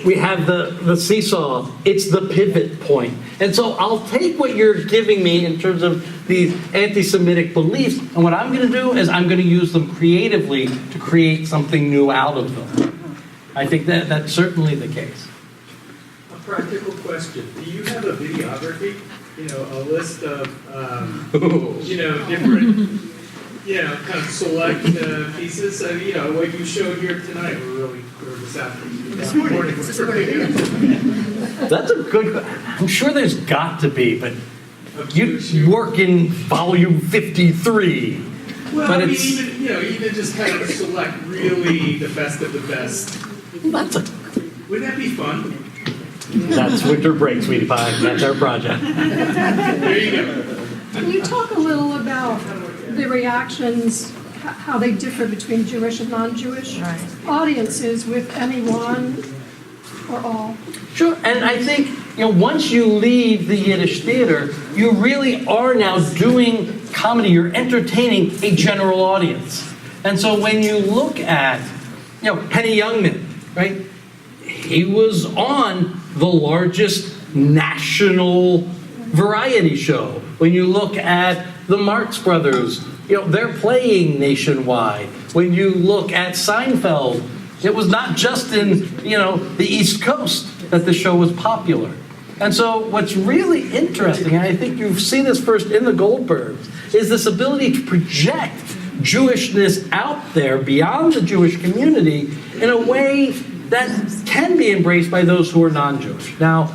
we have the seesaw, it's the pivot point. And so I'll take what you're giving me in terms of these anti-Semitic beliefs, and what I'm going to do is I'm going to use them creatively to create something new out of them. I think that's certainly the case. A practical question. Do you have a videography? A list of, different, kind of select pieces? What you showed here tonight, or this afternoon. This morning. That's a good. I'm sure there's got to be, but you work in volume 53. Well, but even just kind of select really the best of the best. Wouldn't that be fun? That's winter break, sweetie pie. That's our project. There you go. Can you talk a little about the reactions, how they differ between Jewish and non-Jewish audiences with anyone or all? Sure, and I think, once you leave the Yiddish theater, you really are now doing comedy. You're entertaining a general audience. And so when you look at, Henny Youngman, right? He was on the largest national variety show. When you look at the Marx Brothers, they're playing nationwide. When you look at Seinfeld, it was not just in, the East Coast that the show was popular. And so what's really interesting, and I think you've seen this first in the Goldbergs, is this ability to project Jewishness out there beyond the Jewish community in a way that can be embraced by those who are non-Jewish. Now,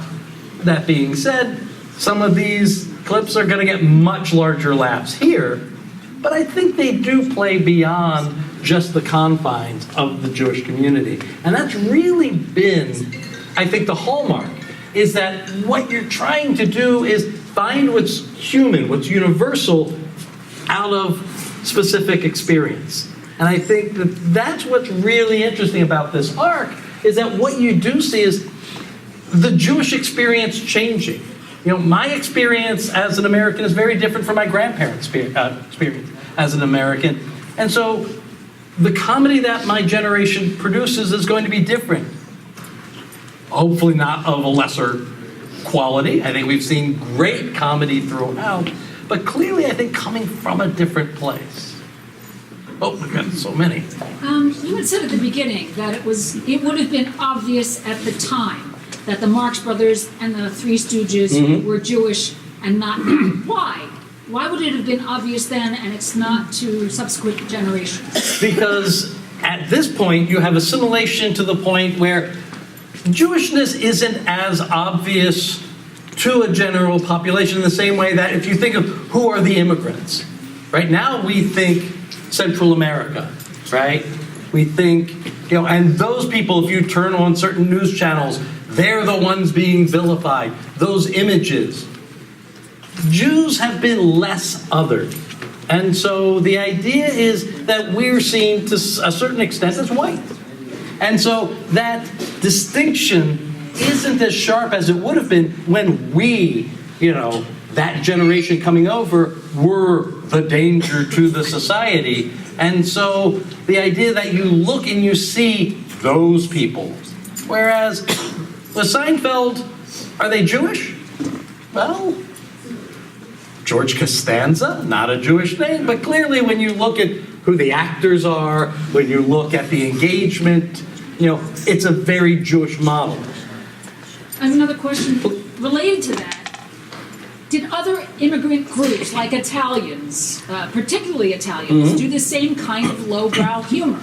that being said, some of these clips are going to get much larger laughs here, but I think they do play beyond just the confines of the Jewish community. And that's really been, I think, the hallmark, is that what you're trying to do is find what's human, what's universal out of specific experience. And I think that that's what's really interesting about this arc, is that what you do see is the Jewish experience changing. My experience as an American is very different from my grandparents' experience as an American. And so the comedy that my generation produces is going to be different. Hopefully not of a lesser quality. I think we've seen great comedy throughout, but clearly I think coming from a different place. Oh, we've got so many. You had said at the beginning that it would have been obvious at the time that the Marx Brothers and the Three Stooges were Jewish and not now. Why? Why would it have been obvious then and it's not to subsequent generations? Because at this point you have assimilation to the point where Jewishness isn't as obvious to a general population in the same way that if you think of who are the immigrants, right? Now we think Central America, right? We think, and those people, if you turn on certain news channels, they're the ones being vilified. Those images. Jews have been less othered. And so the idea is that we're seen to a certain extent as white. And so that distinction isn't as sharp as it would have been when we, that generation coming over, were the danger to the society. And so the idea that you look and you see those people. Whereas with Seinfeld, are they Jewish? Well, George Costanza, not a Jewish name, but clearly when you look at who the actors are, when you look at the engagement, it's a very Jewish model. I have another question related to that. Did other immigrant groups, like Italians, particularly Italians, do the same kind of lowbrow humor?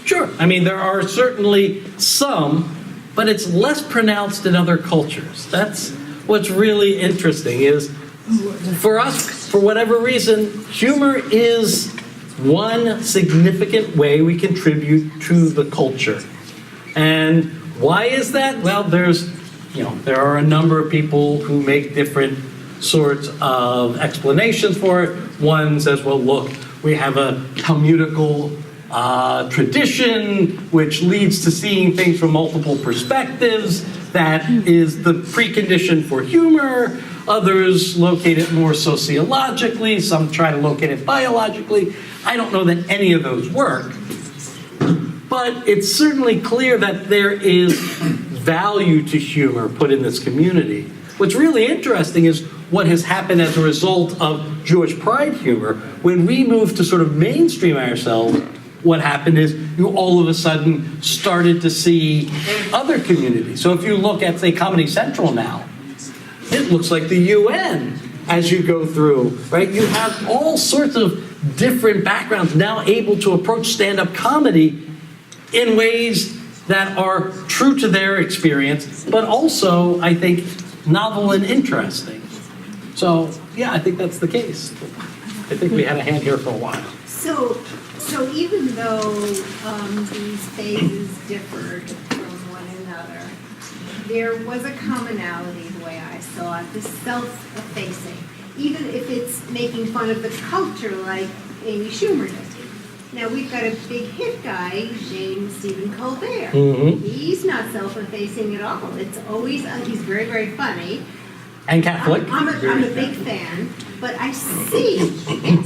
Sure. I mean, there are certainly some, but it's less pronounced in other cultures. That's what's really interesting is, for us, for whatever reason, humor is one significant way we contribute to the culture. And why is that? Well, there are a number of people who make different sorts of explanations for it. One says, well, look, we have a Talmudical tradition which leads to seeing things from multiple perspectives. That is the precondition for humor. Others locate it more sociologically. Some try to locate it biologically. I don't know that any of those work. But it's certainly clear that there is value to humor put in this community. What's really interesting is what has happened as a result of Jewish pride humor. When we moved to sort of mainstream ourselves, what happened is you all of a sudden started to see other communities. So if you look at, say, Comedy Central now, it looks like the UN as you go through, right? You have all sorts of different backgrounds now able to approach stand-up comedy in ways that are true to their experience, but also, I think, novel and interesting. So, yeah, I think that's the case. I think we had a hand here for a while. So even though these phases differed from one another, there was a commonality, the way I saw it, the self-effacing. Even if it's making fun of the culture like Amy Schumer did. Now, we've got a big hit guy named Stephen Colbert. Mhm. He's not self-effacing at all. It's always, he's very, very funny. And Catholic. I'm a big fan, but I see, yes,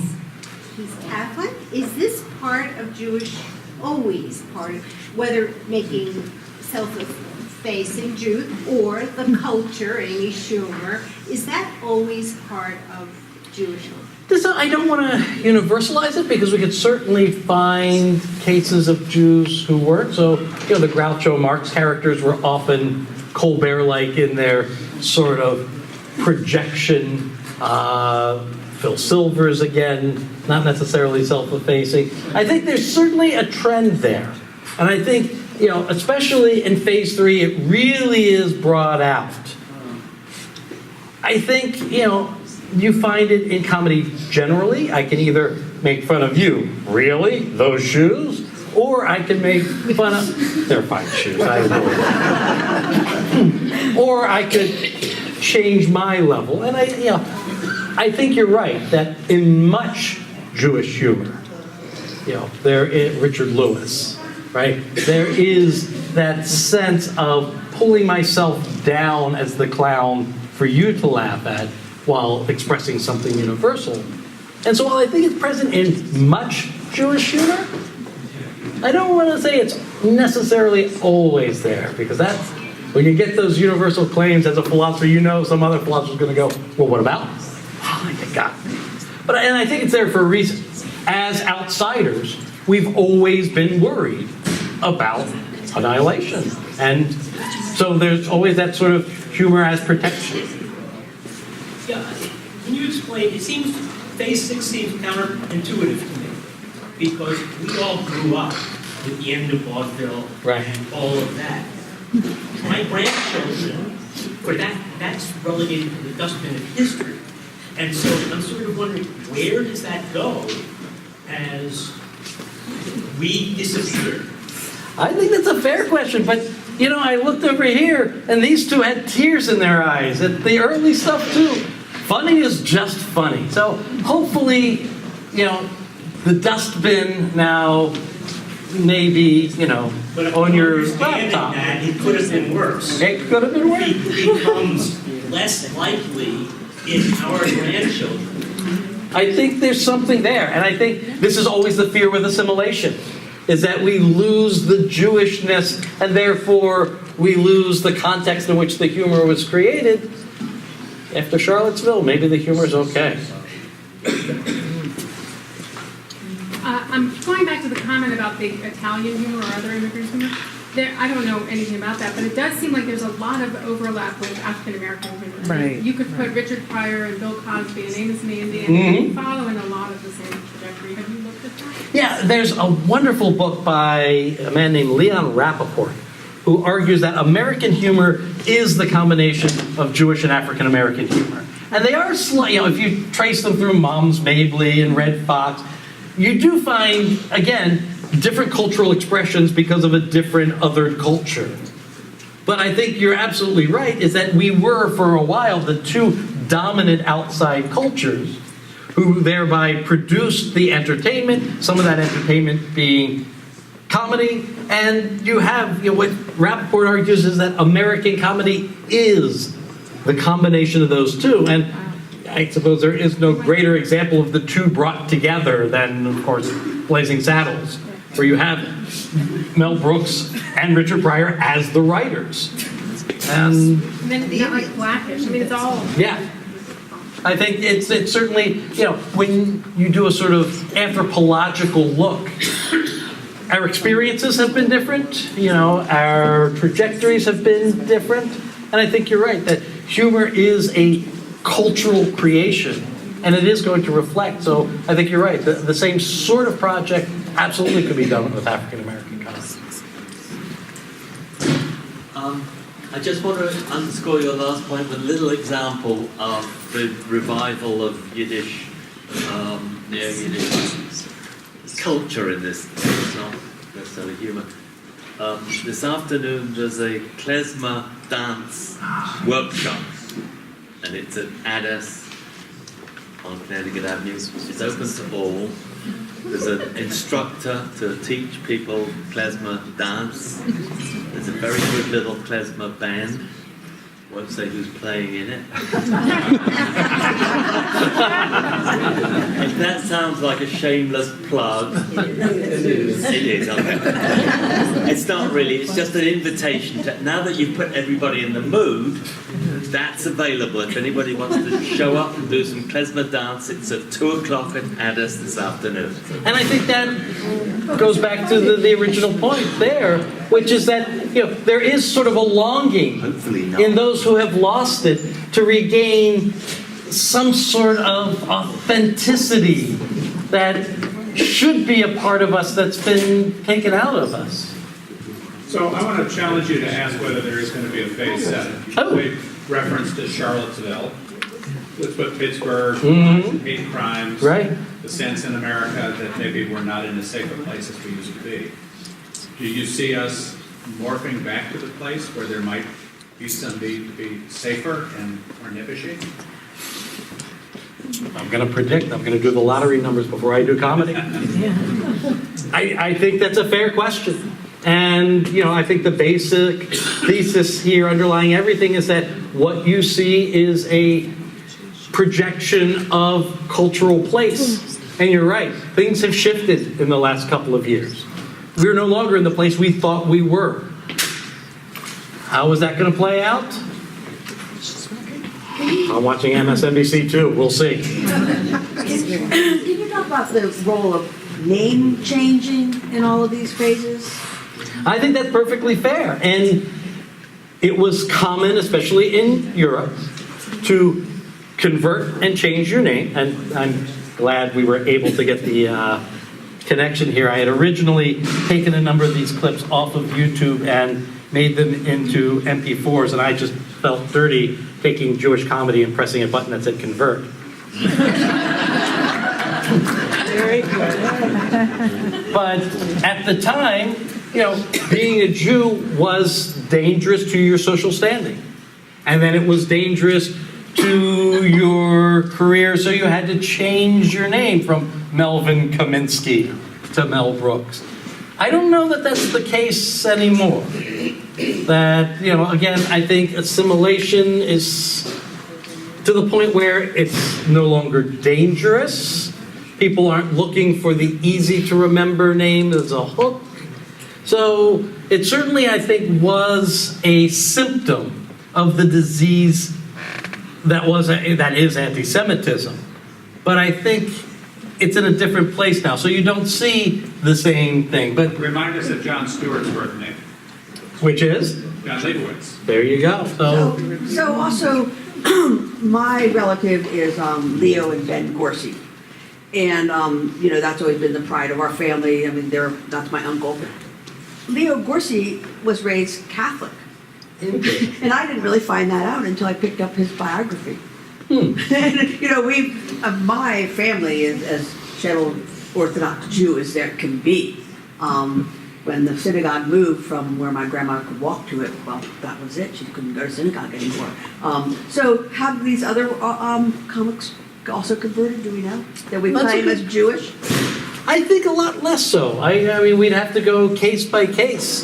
he's Catholic. Is this part of Jewish, always part of, whether making self-effacing Jews or the culture, Amy Schumer, is that always part of Jewish life? I don't want to universalize it because we could certainly find cases of Jews who weren't. So, the Groucho Marx characters were often Colbert-like in their sort of projection. Phil Silvers, again, not necessarily self-effacing. I think there's certainly a trend there. And I think, especially in phase 3, it really is brought out. I think, you find it in comedy generally. I can either make fun of you, really, those shoes, or I can make fun of, they're fine shoes, I adore them. Or I could change my level. And I think you're right that in much Jewish humor, there is Richard Lewis, right? There is that sense of pulling myself down as the clown for you to laugh at, while expressing something universal. And so while I think it's present in much Jewish humor, I don't want to say it's necessarily always there, because that's, when you get those universal claims as a philosopher, some other philosopher's going to go, well, what about? Oh, you got me. And I think it's there for a reason. As outsiders, we've always been worried about annihilation. And so there's always that sort of humor as protection. Yeah, can you explain, it seems, phase 6 seems counterintuitive to me, because we all grew up with the end of Vaudeville and all of that. My grandchildren, that's relegated to the dustbin of history. And so I'm sort of wondering, where does that go as we disappear? I think that's a fair question, but I looked over here, and these two had tears in their eyes at the early stuff too. Funny is just funny. So hopefully, the dustbin now maybe, But on your understanding laptop. that, it could have been worse. It could have been worse. It becomes less likely in our grandchildren. I think there's something there, and I think this is always the fear with assimilation, is that we lose the Jewishness, and therefore we lose the context in which the humor was created. After Charlottesville, maybe the humor's okay. I'm going back to the comment about the Italian humor or other immigrant humor. I don't know anything about that, but it does seem like there's a lot of overlap with African American humor. Right. You could put Richard Pryor and Bill Cosby and Amos and Andy and following a lot of the same trajectory. Have you looked at that? Yeah, there's a wonderful book by a man named Leon Rappaport, who argues that American humor is the combination of Jewish and African American humor. And they are, if you trace them through Mom's Mabley and Red Fox, you do find, again, different cultural expressions because of a different other culture. But I think you're absolutely right, is that we were, for a while, the two dominant outside cultures who thereby produced the entertainment, some of that entertainment being comedy, and you have, what Rappaport argues is that American comedy is the combination of those two. And I suppose there is no greater example of the two brought together than, of course, Blazing Saddles, where you have Mel Brooks and Richard Pryor as the writers. And then it's not like Blackish. I mean, it's all. yeah. I think it's certainly, when you do a sort of anthropological look, our experiences have been different, our trajectories have been different, and I think you're right, that humor is a cultural creation, and it is going to reflect, so I think you're right, the same sort of project absolutely could be done with African American comedy. I just want to underscore your last point with a little example of the revival of Yiddish, Neo-Yiddish culture in this. It's not necessarily humour. This afternoon there's a klezmer dance workshop, and it's at Addis on Connecticut Avenue. It's open to all. There's an instructor to teach people klezmer dance. There's a very good little klezmer band. Won't say who's playing in it. If that sounds like a shameless plug, it is. Okay. It's not really. It's just an invitation. Now that you've put everybody in the mood, that's available. If anybody wants to show up and do some klezmer dance, it's at 2:00 at Addis this afternoon. And I think that goes back to the original point there, which is that there is sort of a longing in those who have lost it to regain some sort of authenticity that should be a part of us that's been taken out of us. So I want to challenge you to ask whether there is going to be a phase 7. You made reference to Charlottesville. Let's put Pittsburgh, hate crimes, the sense in America that maybe we're not in as safe a place as we used to be. Do you see us morphing back to the place where there might be some need to be safer and more nippishing? I'm going to predict. I'm going to do the lottery numbers before I do comedy. I think that's a fair question. And, I think the basic thesis here underlying everything is that what you see is a projection of cultural place. And you're right. Things have shifted in the last couple of years. We're no longer in the place we thought we were. How is that going to play out? I'm watching MSNBC too. We'll see. Can you talk about the role of name changing in all of these phases? I think that's perfectly fair. And it was common, especially in Europe, to convert and change your name. And I'm glad we were able to get the connection here. I had originally taken a number of these clips off of YouTube and made them into MP4s, and I just felt dirty taking Jewish comedy and pressing a button that said convert. Very good. But at the time, being a Jew was dangerous to your social standing. And then it was dangerous to your career, so you had to change your name from Melvin Kaminsky to Mel Brooks. I don't know that that's the case anymore. That, again, I think assimilation is to the point where it's no longer dangerous. People aren't looking for the easy-to-remember name as a hook. So it certainly, I think, was a symptom of the disease that is anti-Semitism. But I think it's in a different place now, so you don't see the same thing. But remind us of Jon Stewart's birth name. Which is? John Leibowitz. There you go. So also, my relative is Leo and Ben Gorsey. And, that's always been the pride of our family. I mean, that's my uncle. Leo Gorsey was raised Catholic. And I didn't really find that out until I picked up his biography. And, my family is as shtetl Orthodox Jew as there can be. When the synagogue moved from where my grandma could walk to it, well, that was it. She couldn't go to synagogue anymore. So have these other comics also converted, do we know? That we claim as Jewish? I think a lot less so. I mean, we'd have to go case by case.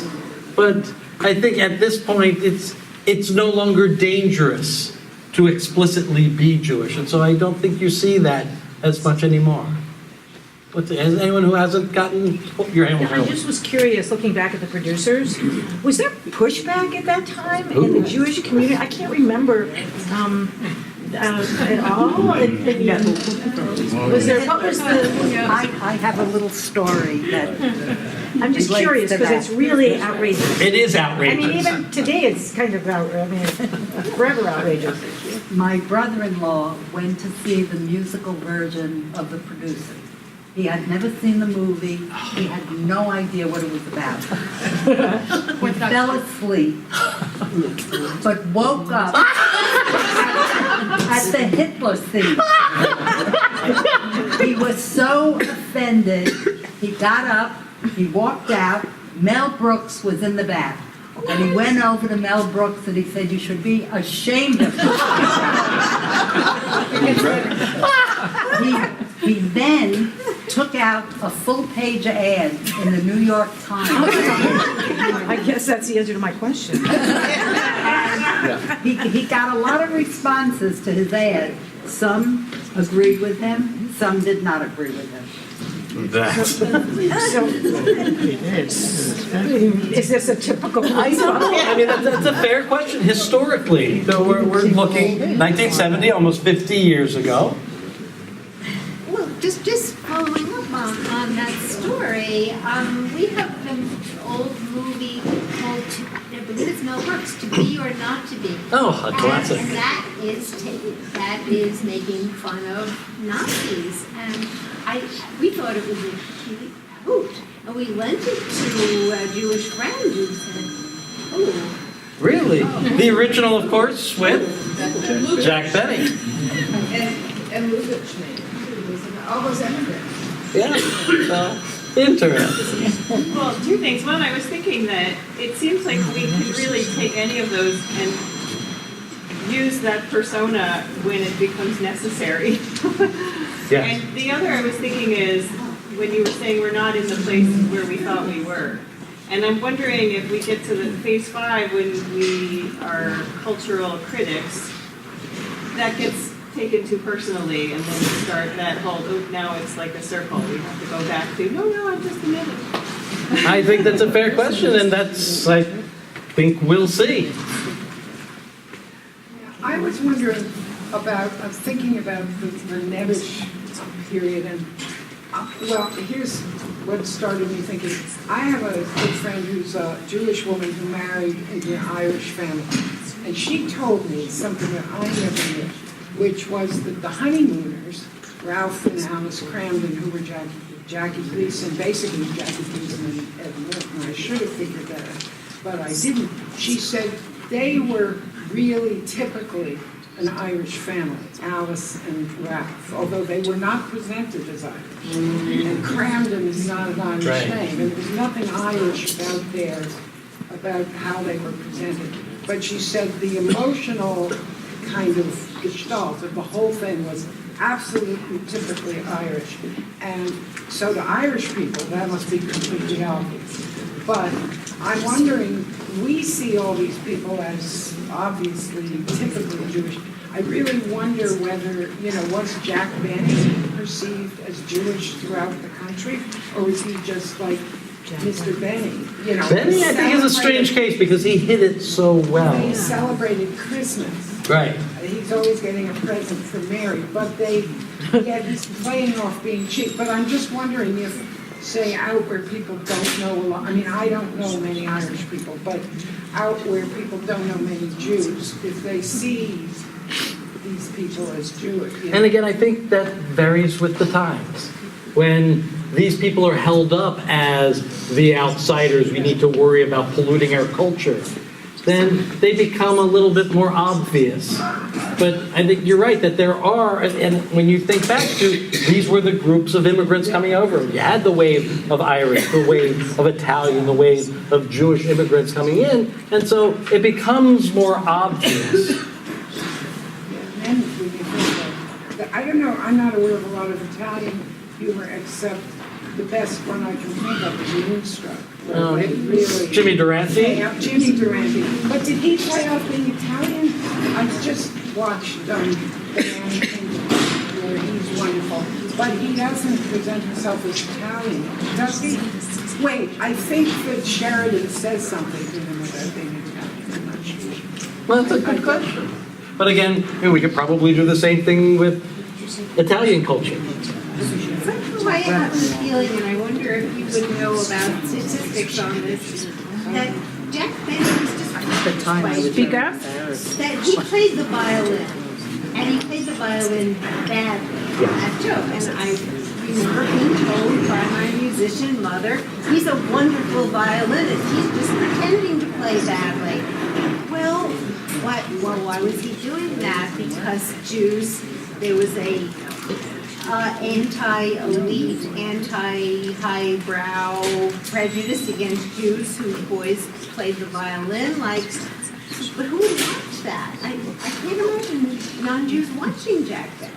But I think at this point, it's no longer dangerous to explicitly be Jewish. And so I don't think you see that as much anymore. Has anyone who hasn't gotten your hand? I just was curious, looking back at the producers, was there pushback at that time in the Jewish community? I can't remember at all. Was there? What was the? I have a little story that. I'm just curious because it's really outrageous. It is outrageous. I mean, even today it's kind of forever outrageous. My brother-in-law went to see the musical version of The Producers. He had never seen the movie. He had no idea what it was about. He fell asleep, but woke up at the Hitler scene. He was so offended. He got up, he walked out, Mel Brooks was in the back. And he went over to Mel Brooks and he said, "You should be ashamed of yourself." He then took out a full-page ad in the New York Times. I guess that's the answer to my question. He got a lot of responses to his ad. Some agreed with him, some did not agree with him. So, is this a typical? I don't know. I mean, that's a fair question. Historically, so we're looking 1970, almost 50 years ago. Well, just following up on that story, we have an old movie called, I believe it's Mel Brooks, To Be or Not to Be. Oh, a classic. And that is making fun of Nazis, and we thought it was a cute hoot, and we lent it to a Jewish friend who said, "Oh." Really? The original, of course, with Jack Benny. And Lubitsch made all those immigrants. Yeah. So, interesting. Well, two things. One, I was thinking that it seems like we could really take any of those and use that persona when it becomes necessary. Yes. And the other I was thinking is when you were saying we're not in the place where we thought we were. And I'm wondering if we get to the phase 5 when we are cultural critics, that gets taken too personally, and then we start that whole, now it's like a circle. We have to go back to, no, I'm just a minute. I think that's a fair question, and that's, I think we'll see. I was wondering about, I was thinking about the Nevish period, and well, here's what started me thinking. I have a good friend who's a Jewish woman who married into an Irish family, and she told me something that I never knew, which was that the honeymooners, Ralph and Alice Cramden, who were Jackie Gleason, basically Jackie Gleason and Ed Norton. I should have figured that out, but I didn't. She said they were really typically an Irish family, Alice and Ralph, although they were not presented as Irish. And Cramden is not an Irish name, and there's nothing Irish about how they were presented. But she said the emotional kind of gestalt of the whole thing was absolutely typically Irish. And so to Irish people, that must be completely obvious. But I'm wondering, we see all these people as obviously typically Jewish. I really wonder whether, was Jack Benny perceived as Jewish throughout the country? Or was he just like Mr. Benny? Benny, I think, is a strange case because he hid it so well. He celebrated Christmas. Right. He's always getting a present from Mary, but he's playing off being cheap. But I'm just wondering if, say, out where people don't know a lot, I mean, I don't know many Irish people, but out where people don't know many Jews, if they see these people as Jewish. And again, I think that varies with the times. When these people are held up as the outsiders, we need to worry about polluting our culture, then they become a little bit more obvious. But I think you're right that there are, and when you think back to, these were the groups of immigrants coming over. You had the wave of Irish, the wave of Italian, the wave of Jewish immigrants coming in, and so it becomes more obvious. And when you think I don't know, I'm not aware of a lot of Italian humor except the best one I can think of is Moonstruck. Jimmy Durante? Yeah, Jimmy Durante. But did he play off being Italian? I just watched The Man where he's wonderful. But he doesn't present himself as Italian, does he? Wait, I think that Sheridan says something to him about being Italian. I'm not sure. Well, that's a good question. But again, we could probably do the same thing with Italian culture. I have a feeling, and I wonder if you would know about statistics on this, that Jack Benny was just Speak up. that he played the violin, and he played the violin badly at Joe. And I remember being told by my musician mother, he's a wonderful violinist, he's just pretending to play badly. Well, why was he doing that? Because Jews, there was a anti-elite, anti-highbrow prejudice against Jews whose boys played the violin, like, but who would watch that? I can't imagine non-Jews watching Jack Benny.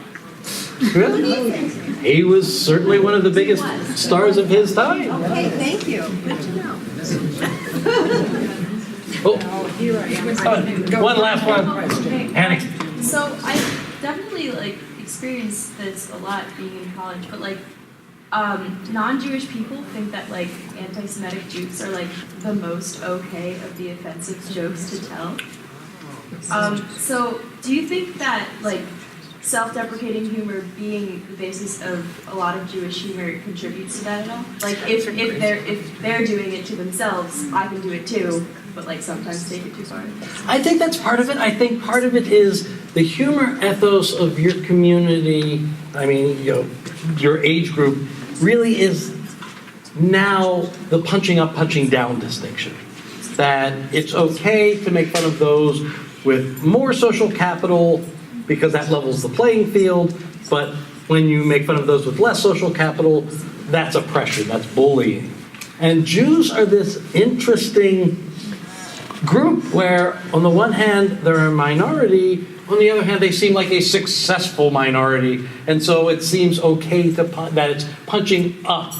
Really? He was certainly one of the biggest stars of his time. Okay, thank you. Good to know. Here I am. One last one. Annie. So I definitely experienced this a lot being in college, but non-Jewish people think that anti-Semitic jokes are the most okay of the offensive jokes to tell. So do you think that self-deprecating humor being the basis of a lot of Jewish humor contributes to that at all? If they're doing it to themselves, I can do it too, but sometimes take it too far. I think that's part of it. I think part of it is the humor ethos of your community. I mean, your age group really is now the punching up, punching down distinction. That it's okay to make fun of those with more social capital because that levels the playing field, but when you make fun of those with less social capital, that's oppression, that's bullying. And Jews are this interesting group where, on the one hand, they're a minority, on the other hand, they seem like a successful minority, and so it seems okay that it's punching up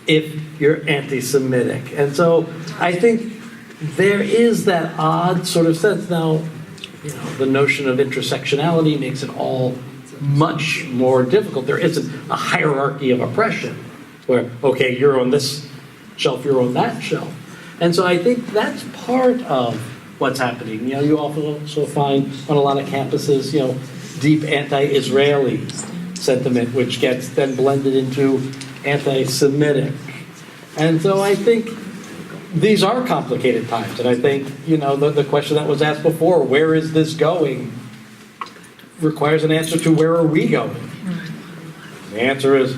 if you're anti-Semitic. And so I think there is that odd sort of sense. Now, the notion of intersectionality makes it all much more difficult. There isn't a hierarchy of oppression where, okay, you're on this shelf, you're on that shelf. And so I think that's part of what's happening. You also find on a lot of campuses, deep anti-Israeli sentiment, which gets then blended into anti-Semitic. And so I think these are complicated times. And I think, the question that was asked before, where is this going, requires an answer to where are we going? The answer is,